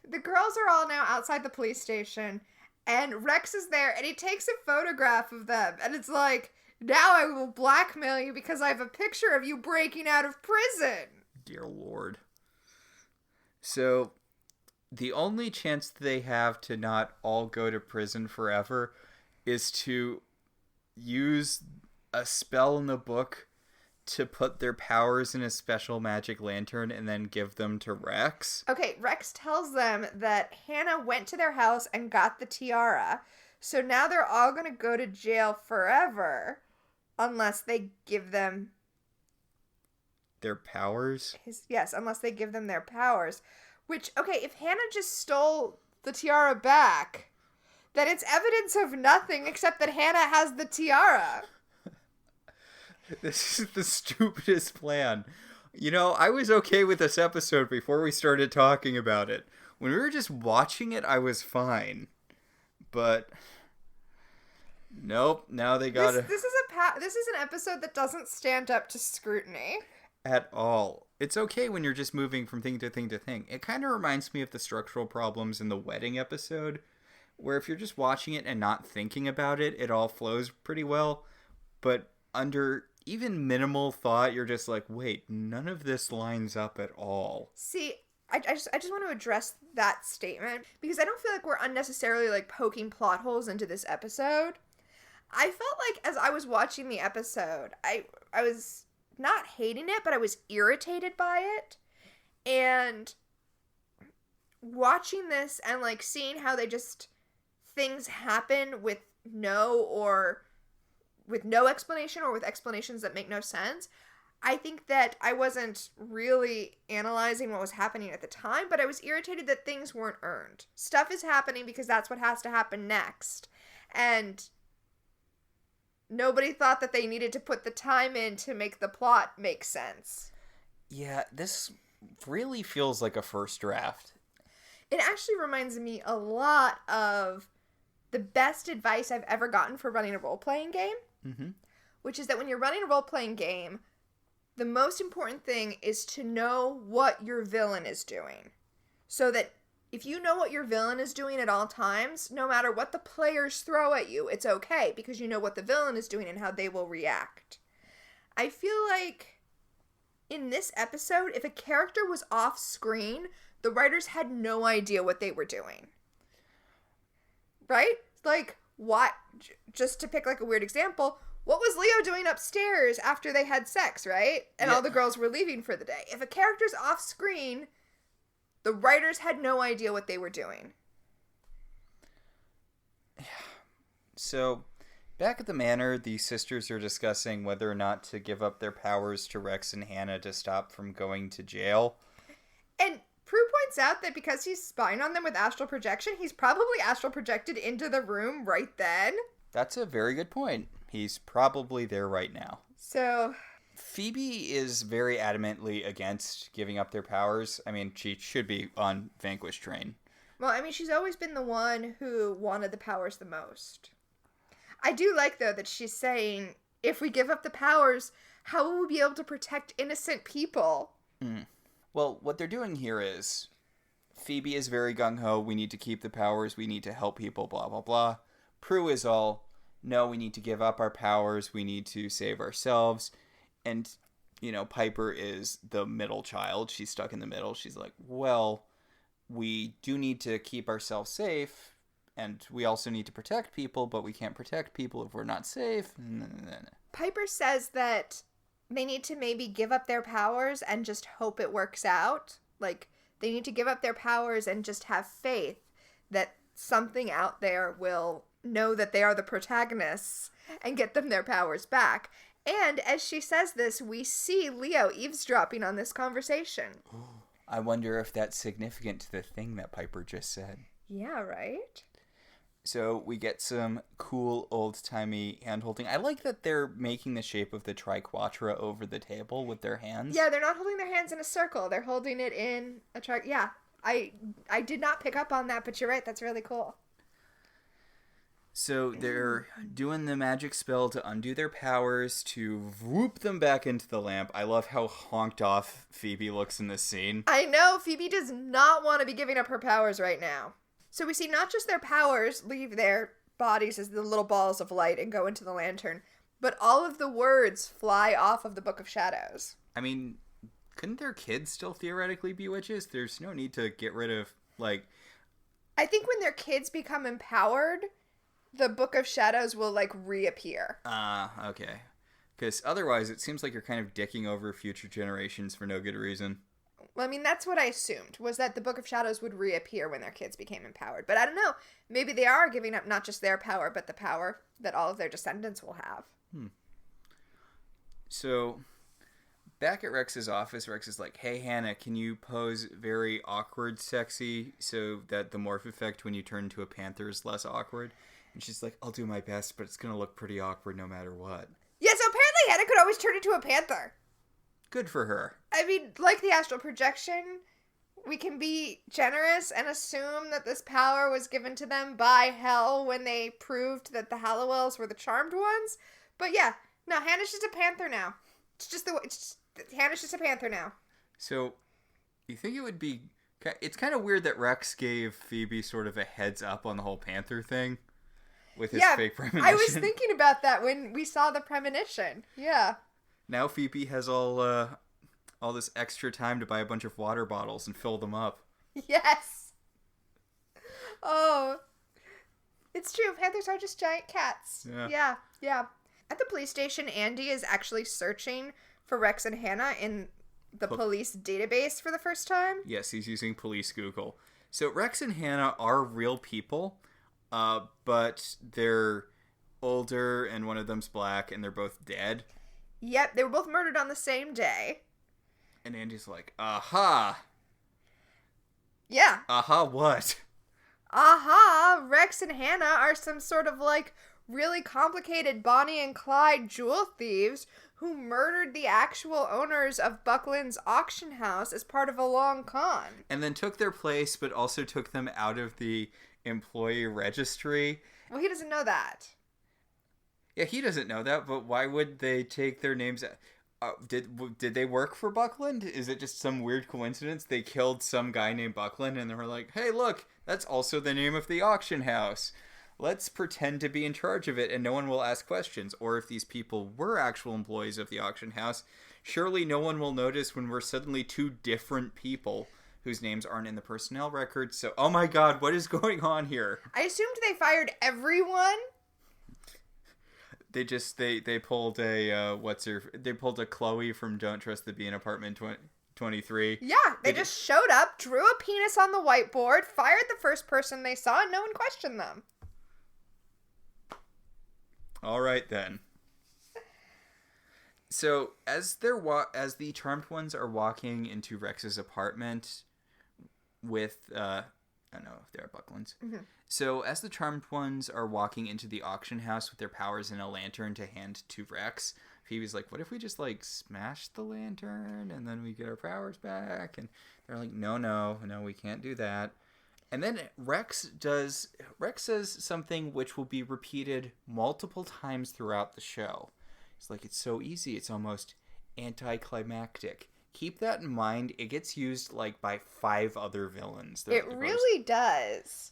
the girls are all now outside the police station, and Rex is there, and he takes a photograph of them, and it's like, now I will blackmail you because I have a picture of you breaking out of prison. Dear Lord. So, the only chance they have to not all go to prison forever is to use a spell in the book to put their powers in a special magic lantern and then give them to Rex. Okay, Rex tells them that Hannah went to their house and got the tiara, so now they're all going to go to jail forever unless they give them... Their powers? Unless they give them their powers. Which, okay, if Hannah just stole the tiara back, then it's evidence of nothing except that Hannah has the tiara. This is the stupidest plan. You know, I was okay with this episode before we started talking about it. When we were just watching it, I was fine. But... nope, now they gotta... This is an episode that doesn't stand up to scrutiny. At all. It's okay when you're just moving from thing to thing to thing. It kind of reminds me of the structural problems in the wedding episode, where if you're just watching it and not thinking about it, it all flows pretty well. But under even minimal thought, you're just like, wait, none of this lines up at all. See, I just want to address that statement, because I don't feel like we're unnecessarily, like, poking plot holes into this episode. I felt like as I was watching the episode, I was... not hating it, but I was irritated by it. And watching this and, like, seeing how they just... things happen with no explanation or with explanations that make no sense. I think that I wasn't really analyzing what was happening at the time, but I was irritated that things weren't earned. Stuff is happening because that's what has to happen next. And... nobody thought that they needed to put the time in to make the plot make sense. Yeah, this really feels like a first draft. It actually reminds me a lot of the best advice I've ever gotten for running a role-playing game. Mm-hmm. Which is that when you're running a role-playing game, the most important thing is to know what your villain is doing. So that if you know what your villain is doing at all times, no matter what the players throw at you, it's okay because you know what the villain is doing and how they will react. I feel like in this episode, if a character was off screen, the writers had no idea what they were doing. Right? Like, what? Just to pick like a weird example, what was Leo doing upstairs after they had sex, right? And all the girls were leaving for the day. If a character's off screen, the writers had no idea what they were doing. So, back at the manor, the sisters are discussing whether or not to give up their powers to Rex and Hannah to stop from going to jail. And Prue points out that because he's spying on them with astral projection, he's probably astral projected into the room right then. That's a very good point. He's probably there right now. So Phoebe is very adamantly against giving up their powers. I mean, she should be on Vanquish train. Well, I mean, she's always been the one who wanted the powers the most. I do like, though, that she's saying, if we give up the powers, how will we be able to protect innocent people? Well, what they're doing here is, Phoebe is very gung-ho, we need to keep the powers, we need to help people, blah, blah, blah. Prue is all, no, we need to give up our powers, we need to save ourselves. And, you know, Piper is the middle child. She's stuck in the middle. She's like, well, we do need to keep ourselves safe, and we also need to protect people, but we can't protect people if we're not safe. Piper says that they need to maybe give up their powers and just hope it works out. Like, they need to give up their powers and just have faith that something out there will know that they are the protagonists and get them their powers back. And as she says this, we see Leo eavesdropping on this conversation. I wonder if that's significant to the thing that Piper just said. Yeah, right? So we get some cool old-timey hand-holding. I like that they're making the shape of the triquetra over the table with their hands. Yeah, they're not holding their hands in a circle. They're holding it in a Yeah, I did not pick up on that, but you're right. That's really cool. So they're doing the magic spell to undo their powers, to whoop them back into the lamp. I love how honked off Phoebe looks in this scene. I know, Phoebe does not want to be giving up her powers right now. So we see not just their powers leave their bodies as the little balls of light and go into the lantern, but all of the words fly off of the Book of Shadows. I mean, couldn't their kids still theoretically be witches? There's no need to get rid of, like... I think when their kids become empowered, the Book of Shadows will, like, reappear. Okay. Because otherwise, it seems like you're kind of dicking over future generations for no good reason. Well, I mean, that's what I assumed, was that the Book of Shadows would reappear when their kids became empowered. But I don't know. Maybe they are giving up not just their power, but the power that all of their descendants will have. So, back at Rex's office, Rex is like, hey, Hannah, can you pose very awkward sexy so that the morph effect when you turn into a panther is less awkward? And she's like, I'll do my best, but it's going to look pretty awkward no matter what. Yeah, so apparently Hannah could always turn into a panther. Good for her. I mean, like the astral projection, we can be generous and assume that this power was given to them by Hell when they proved that the Halliwells were the charmed ones. But yeah, no, Hannah's just a panther now. Hannah's just a panther now. So, you think it would be... It's kind of weird that Rex gave Phoebe sort of a heads up on the whole panther thing with his fake premonition. I was thinking about that when we saw the premonition. Yeah. Now Phoebe has all this extra time to buy a bunch of water bottles and fill them up. Yes. Oh. It's true. Panthers are just giant cats. Yeah. At the police station, Andy is actually searching for Rex and Hannah in the police database for the first time. Yes, he's using police Google. So Rex and Hannah are real people, but they're older and one of them's black and they're both dead. Yep, they were both murdered on the same day. And Andy's like, aha. Yeah. Aha what? Aha, Rex and Hannah are some sort of, like, really complicated Bonnie and Clyde jewel thieves who murdered the actual owners of Buckland's auction house as part of a long con. And then took their place, but also took them out of the employee registry. Well, he doesn't know that. Yeah, he doesn't know that, but why would they take their names out? Did they work for Buckland? Is it just some weird coincidence? They killed some guy named Buckland, and they were like, "Hey, look, that's also the name of the auction house. Let's pretend to be in charge of it, and no one will ask questions." Or if these people were actual employees of the auction house, surely no one will notice when we're suddenly two different people whose names aren't in the personnel record. So, oh my God, what is going on here? I assumed they fired everyone. They pulled they pulled a Chloe from Don't Trust the Bee in Apartment 23. Yeah, they just showed up, drew a penis on the whiteboard, fired the first person they saw, and no one questioned them. All right then. So as the Charmed Ones are walking into Rex's apartment with I don't know if they're Bucklands. Mm-hmm. So as the Charmed Ones are walking into the auction house with their powers and a lantern to hand to Rex, Phoebe's like, "What if we just like smash the lantern and then we get our powers back?" And they're like, No, we can't do that." And then Rex says something which will be repeated multiple times throughout the show. It's like, "It's so easy, it's almost anticlimactic." Keep that in mind. It gets used like by 5 other villains. It really does.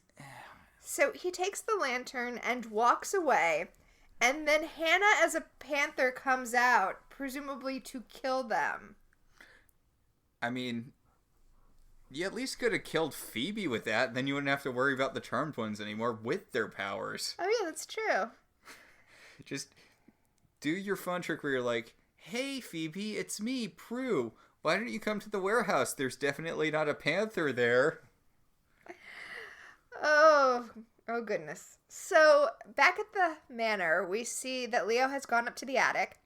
So he takes the lantern and walks away, and then Hannah as a panther comes out, presumably to kill them. I mean, you at least could have killed Phoebe with that. Then you wouldn't have to worry about the Charmed Ones anymore with their powers. Oh yeah, that's true. Just do your fun trick where you're like, "Hey Phoebe, it's me, Prue. Why don't you come to the warehouse? There's definitely not a panther there." Oh goodness. So back at the manor, we see that Leo has gone up to the attic,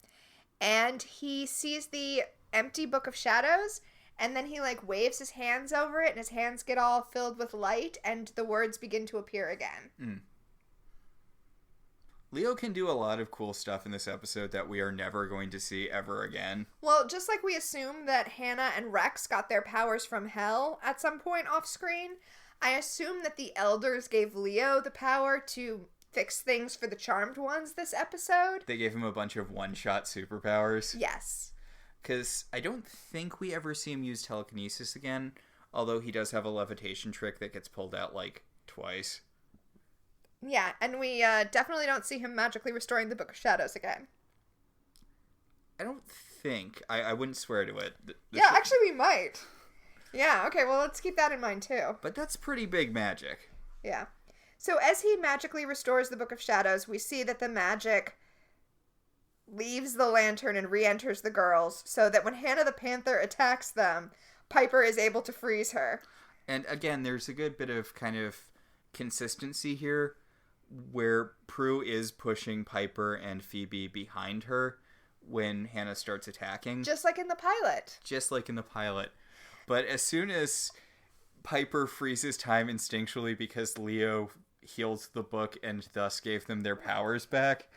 and he sees the empty Book of Shadows, and then he like waves his hands over it, and his hands get all filled with light, and the words begin to appear again. Leo can do a lot of cool stuff in this episode that we are never going to see ever again. Well, just like we assume that Hannah and Rex got their powers from hell at some point off screen, I assume that the elders gave Leo the power to fix things for the Charmed Ones this episode. They gave him a bunch of one-shot superpowers. Yes. Because I don't think we ever see him use telekinesis again, although he does have a levitation trick that gets pulled out like twice. Yeah, and we definitely don't see him magically restoring the Book of Shadows again. I don't think. I wouldn't swear to it. Actually we might. Yeah, okay, well let's keep that in mind too. But that's pretty big magic. Yeah. So as he magically restores the Book of Shadows, we see that the magic leaves the lantern and re-enters the girls, so that when Hannah the Panther attacks them, Piper is able to freeze her. And again, there's a good bit of kind of consistency here, where Prue is pushing Piper and Phoebe behind her when Hannah starts attacking. Just like in the pilot. But as soon as Piper freezes time instinctually because Leo healed the book and thus gave them their powers back,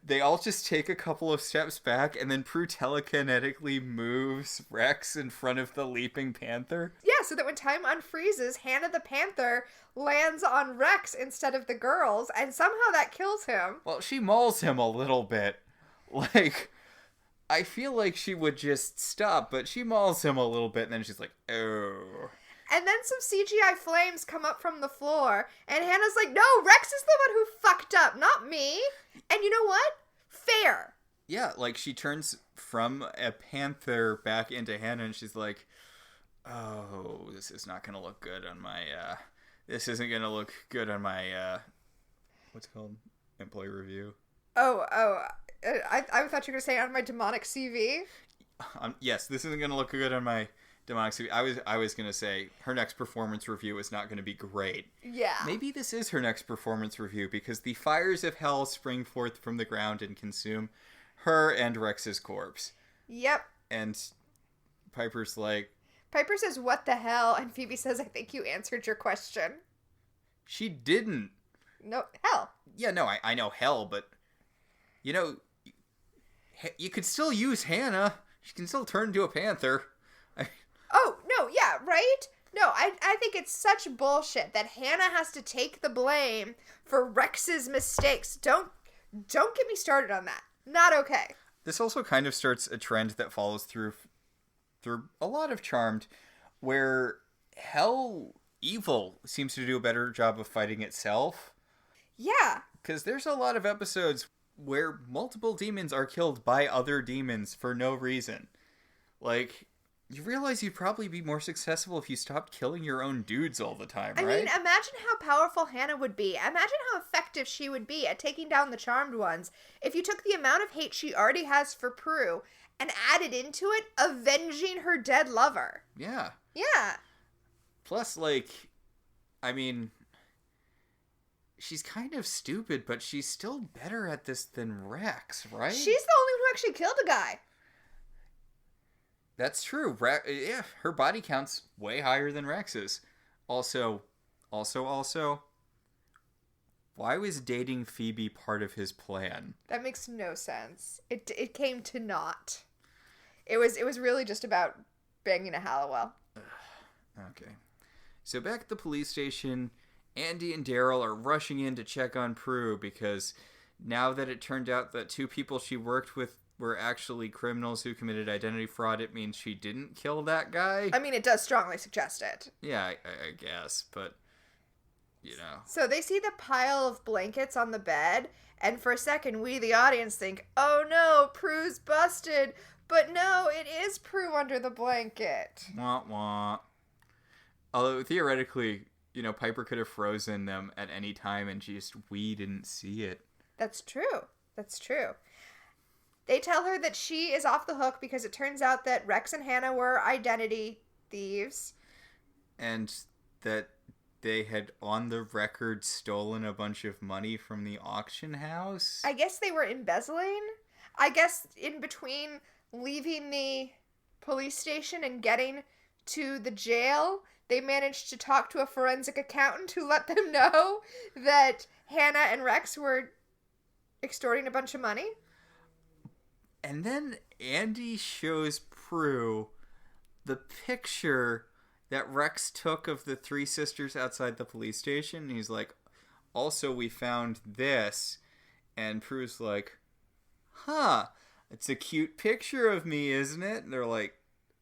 they all just take a couple of steps back, and then Prue telekinetically moves Rex in front of the leaping panther. Yeah, so that when time unfreezes, Hannah the Panther lands on Rex instead of the girls, and somehow that kills him. Well, she mauls him a little bit. Like, I feel like she would just stop, but she mauls him a little bit, and then she's like, "Oh." And then some CGI flames come up from the floor, and Hannah's like, "No, Rex is the one who fucked up, not me." And you know what? Fair. Yeah, like she turns from a panther back into Hannah, and she's like, "Oh, this is not going to look good on my, this isn't going to look good on my, what's it called? Employee review." I thought you were going to say on my demonic CV. Yes, this isn't going to look good on my demonic CV. I was going to say her next performance review is not going to be great. Yeah. Maybe this is her next performance review, because the fires of hell spring forth from the ground and consume her and Rex's corpse. Yep. And Piper's like... Piper says, "What the hell?" And Phoebe says, "I think you answered your question." She didn't. No, hell. Yeah, no, I know hell, but... You know, you could still use Hannah. She can still turn into a panther. Oh, no, yeah, right? No, I think it's such bullshit that Hannah has to take the blame for Rex's mistakes. Don't get me started on that. Not okay. This also kind of starts a trend that follows through a lot of Charmed, where hell evil seems to do a better job of fighting itself. Yeah. Because there's a lot of episodes where multiple demons are killed by other demons for no reason. Like, you realize you'd probably be more successful if you stopped killing your own dudes all the time, right? I mean, imagine how powerful Hannah would be. Imagine how effective she would be at taking down the Charmed ones if you took the amount of hate she already has for Prue and added into it avenging her dead lover. Yeah. Yeah. Plus, like, I mean, she's kind of stupid, but she's still better at this than Rex, right? She's the only one who actually killed a guy. That's true. Yeah, her body count's way higher than Rex's. Also, why was dating Phoebe part of his plan? That makes no sense. It came to naught. It was really just about banging a Halliwell. Okay. So back at the police station, Andy and Daryl are rushing in to check on Prue because now that it turned out that two people she worked with were actually criminals who committed identity fraud, it means she didn't kill that guy. I mean, it does strongly suggest it. Yeah, I guess, but, you know. So they see the pile of blankets on the bed, and for a second, we, the audience, think, oh no, Prue's busted. But no, it is Prue under the blanket. Wah, wah. Although, theoretically, you know, Piper could have frozen them at any time, and we didn't see it. That's true. That's true. They tell her that she is off the hook because it turns out that Rex and Hannah were identity thieves. And that they had, on the record, stolen a bunch of money from the auction house? I guess they were embezzling. I guess in between leaving the police station and getting to the jail, they managed to talk to a forensic accountant who let them know that Hannah and Rex were extorting a bunch of money. And then Andy shows Prue the picture that Rex took of the three sisters outside the police station. And he's like, also, we found this. And Prue's like, huh, it's a cute picture of me, isn't it? And they're like,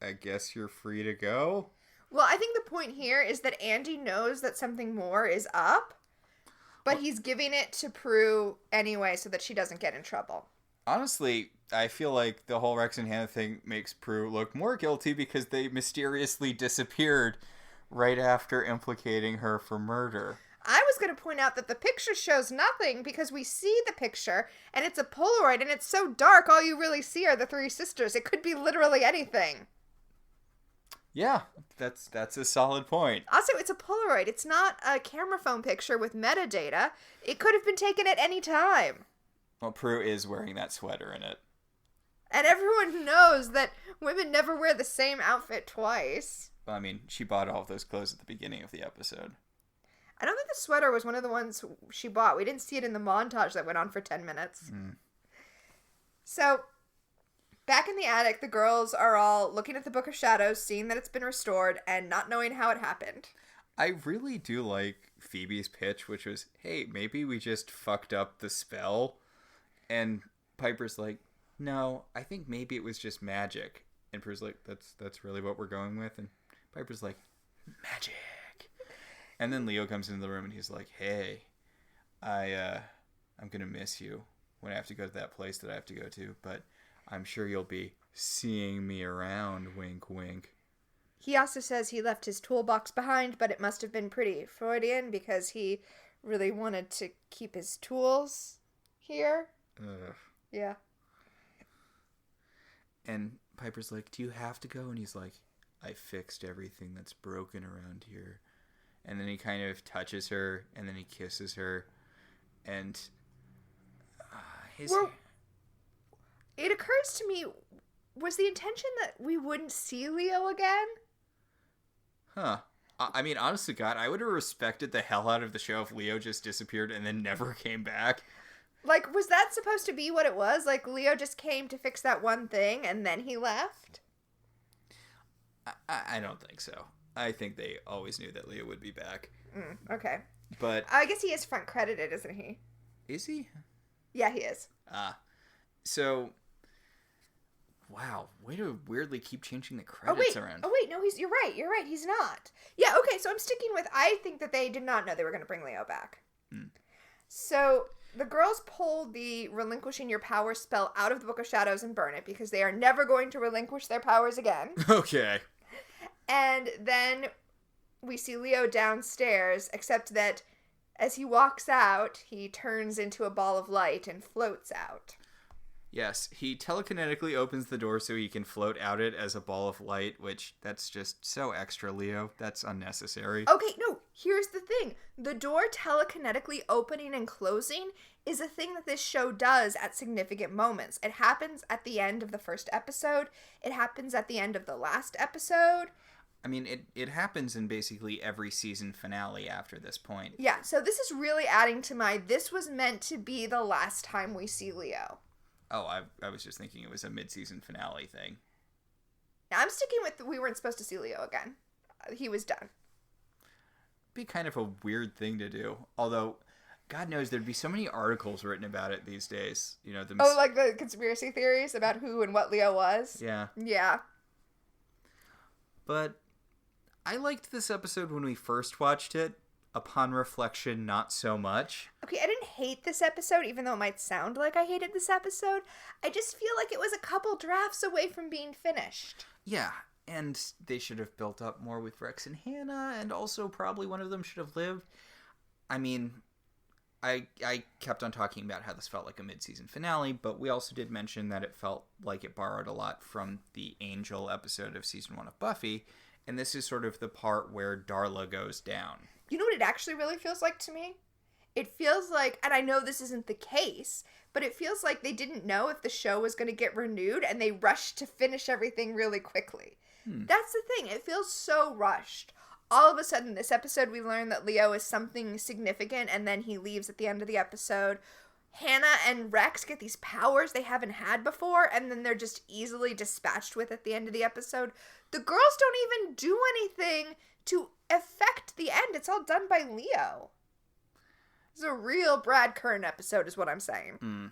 I guess you're free to go. Well, I think the point here is that Andy knows that something more is up, but he's giving it to Prue anyway so that she doesn't get in trouble. Honestly, I feel like the whole Rex and Hannah thing makes Prue look more guilty because they mysteriously disappeared right after implicating her for murder. I was going to point out that the picture shows nothing because we see the picture and it's a Polaroid and it's so dark all you really see are the three sisters. It could be literally anything. Yeah, that's a solid point. Also, it's a Polaroid. It's not a camera phone picture with metadata. It could have been taken at any time. Well, Prue is wearing that sweater in it. And everyone knows that women never wear the same outfit twice. Well, I mean, she bought all of those clothes at the beginning of the episode. I don't think the sweater was one of the ones she bought. We didn't see it in the montage that went on for 10 minutes. So, back in the attic, the girls are all looking at the Book of Shadows, seeing that it's been restored, and not knowing how it happened. I really do like Phoebe's pitch, which was, hey, maybe we just fucked up the spell. And Piper's like, no, I think maybe it was just magic. And Prue's like, that's really what we're going with. And Piper's like, magic. And then Leo comes into the room and he's like, hey, I'm going to miss you when I have to go to that place that I have to go to. But I'm sure you'll be seeing me around, wink, wink. He also says he left his toolbox behind, but it must have been pretty Freudian because he really wanted to keep his tools here. Ugh. Yeah. And Piper's like, do you have to go? And he's like, I fixed everything that's broken around here. And then he kind of touches her, and then he kisses her. And it occurs to me, was the intention that we wouldn't see Leo again? Huh. I mean, honestly, God, I would have respected the hell out of the show if Leo just disappeared and then never came back. Like, was that supposed to be what it was? Like, Leo just came to fix that one thing and then he left? I don't think so. I think they always knew that Leo would be back. Okay. But I guess he is front credited, isn't he? is he? Yeah, he is. So Wow, way to weirdly keep changing the Oh credits wait, around. oh wait, no, you're right, he's not. Yeah, okay, so I'm sticking with, I think that they did not know they were going to bring Leo back. So, the girls pull the relinquishing your power spell out of the Book of Shadows and burn it, because they are never going to relinquish their powers again. Okay. And then we see Leo downstairs, except that as he walks out, he turns into a ball of light and floats out. Yes, he telekinetically opens the door so he can float out it as a ball of light, which that's just so extra, Leo. That's unnecessary. Okay, no, here's the thing. The door telekinetically opening and closing is a thing that this show does at significant moments. It happens at the end of the first episode. It happens at the end of the last episode. I mean, it happens in basically every season finale after this point. Yeah, so this is really adding to this was meant to be the last time we see Leo. Oh, I was just thinking it was a mid-season finale thing. Now, I'm sticking with we weren't supposed to see Leo again. He was done. Be kind of a weird thing to do. Although, God knows there'd be so many articles written about it these days. You know, like the conspiracy theories about who and what Leo was? Yeah. Yeah. But I liked this episode when we first watched it. Upon reflection, not so much. Okay, I didn't hate this episode, even though it might sound like I hated this episode. I just feel like it was a couple drafts away from being finished. Yeah, and they should have built up more with Rex and Hannah, and also probably one of them should have lived. I mean, I kept on talking about how this felt like a mid-season finale, but we also did mention that it felt like it borrowed a lot from the Angel episode of season 1 of Buffy, and this is sort of the part where Darla goes down. You know what it actually really feels like to me? It feels like, and I know this isn't the case, but it feels like they didn't know if the show was going to get renewed and they rushed to finish everything really quickly. That's the thing. It feels so rushed. All of a sudden, this episode, we learn that Leo is something significant, and then he leaves at the end of the episode. Hannah and Rex get these powers they haven't had before, and then they're just easily dispatched with at the end of the episode. The girls don't even do anything to affect the end. It's all done by Leo. It's a real Brad Kern episode is what I'm saying.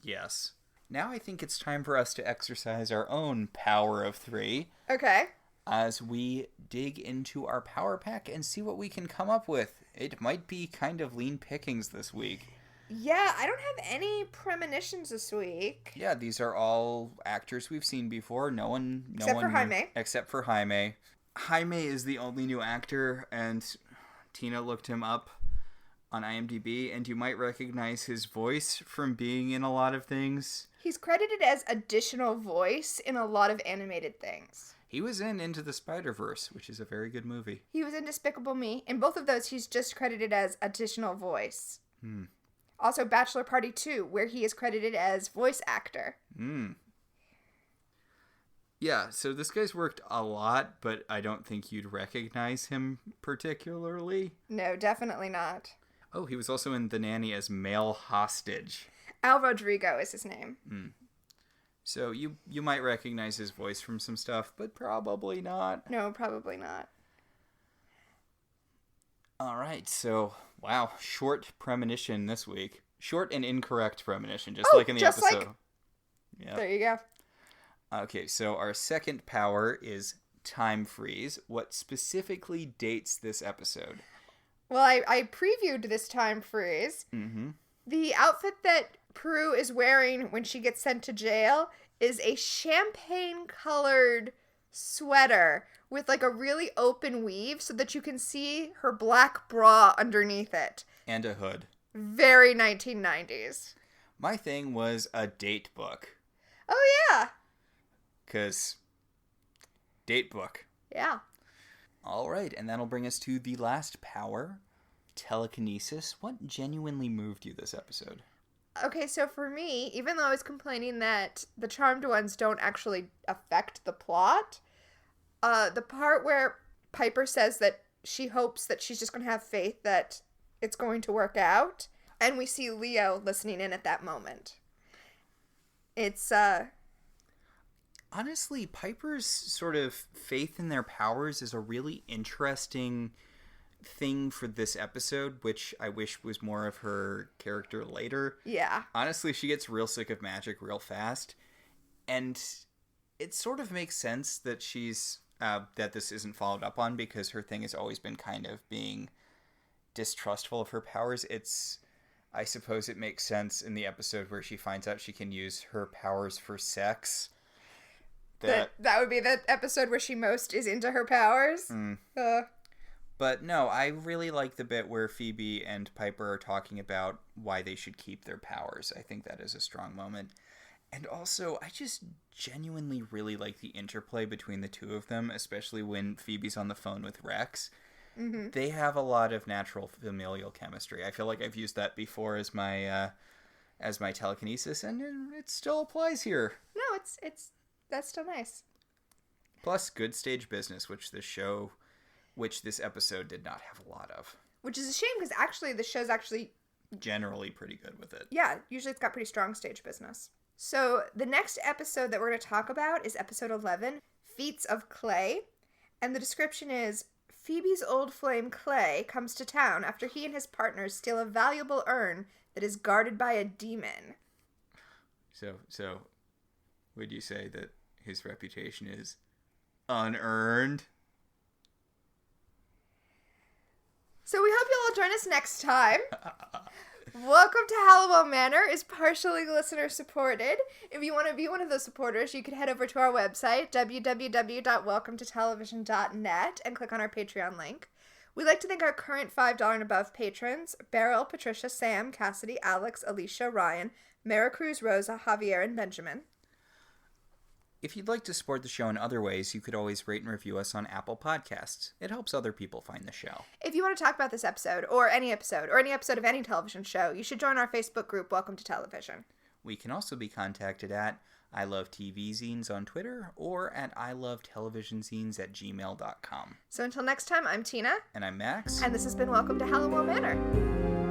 Yes. Now I think it's time for us to exercise our own power of 3. Okay. As we dig into our power pack and see what we can come up with. It might be kind of lean pickings this week. Yeah, I don't have any premonitions this week. Yeah, these are all actors we've seen before. Except for Jaime. Except for Jaime. Jaime is the only new actor, and Tina looked him up on IMDb, and you might recognize his voice from being in a lot of things. He's credited as additional voice in a lot of animated things. He was in Into the Spider-Verse, which is a very good movie. He was in Despicable Me. In both of those, he's just credited as additional voice. Also, Bachelor Party 2, where he is credited as voice actor. Yeah, so this guy's worked a lot, but I don't think you'd recognize him particularly. No, definitely not. Oh, he was also in The Nanny as male hostage. Al Rodrigo is his name. So you might recognize his voice from some stuff, but probably not. No, probably not. All right, so, wow, short premonition this week. Short and incorrect premonition, just like in the episode. Yeah. There you go. Okay, so our second power is time freeze. What specifically dates this episode? Well, I previewed this time freeze. The outfit that Prue is wearing when she gets sent to jail is a champagne-colored sweater with like a really open weave so that you can see her black bra underneath it. And a hood. Very 1990s. My thing was a date book. Oh, yeah. Because date book. Yeah. All right, and that'll bring us to the last power, telekinesis. What genuinely moved you this episode? Okay, so for me, even though I was complaining that the Charmed Ones don't actually affect the plot, the part where Piper says that she hopes that she's just going to have faith that it's going to work out, and we see Leo listening in at that moment. It's, Honestly, Piper's sort of faith in their powers is a really interesting thing for this episode, which I wish was more of her character later. Yeah. Honestly, she gets real sick of magic real fast. And it sort of makes sense that she's that this isn't followed up on, because her thing has always been kind of being distrustful of her powers. I suppose it makes sense in the episode where she finds out she can use her powers for sex. That would be the episode where she most is into her powers. But no, I really like the bit where Phoebe and Piper are talking about why they should keep their powers. I think that is a strong moment. And also, I just genuinely really like the interplay between the two of them, especially when Phoebe's on the phone with Rex. Mm-hmm. They have a lot of natural familial chemistry. I feel like I've used that before as my telekinesis, and it still applies here. No, that's still nice. Plus, good stage business, which this episode did not have a lot of. Which is a shame, because actually the show's actually generally pretty good with it. Yeah, usually it's got pretty strong stage business. So the next episode that we're going to talk about is episode 11, Feats of Clay. And the description is, Phoebe's old flame Clay comes to town after he and his partners steal a valuable urn that is guarded by a demon. So, would you say that his reputation is unearned? So we hope you'll all join us next time. Welcome to Halliwell Manor is partially listener supported. If you want to be one of those supporters, you can head over to our website, www.welcometotelevision.net, and click on our Patreon link. We'd like to thank our current $5 and above patrons, Beryl, Patricia, Sam, Cassidy, Alex, Alicia, Ryan, Maricruz, Rosa, Javier, and Benjamin. If you'd like to support the show in other ways, you could always rate and review us on Apple Podcasts. It helps other people find the show. If you want to talk about this episode, or any episode of any television show, you should join our Facebook group, Welcome to Television. We can also be contacted at I Love TV Zines on Twitter, or at ilovetelevisionzines@gmail.com. So until next time, I'm Tina. And I'm Max. And this has been Welcome to Halliwell Manor.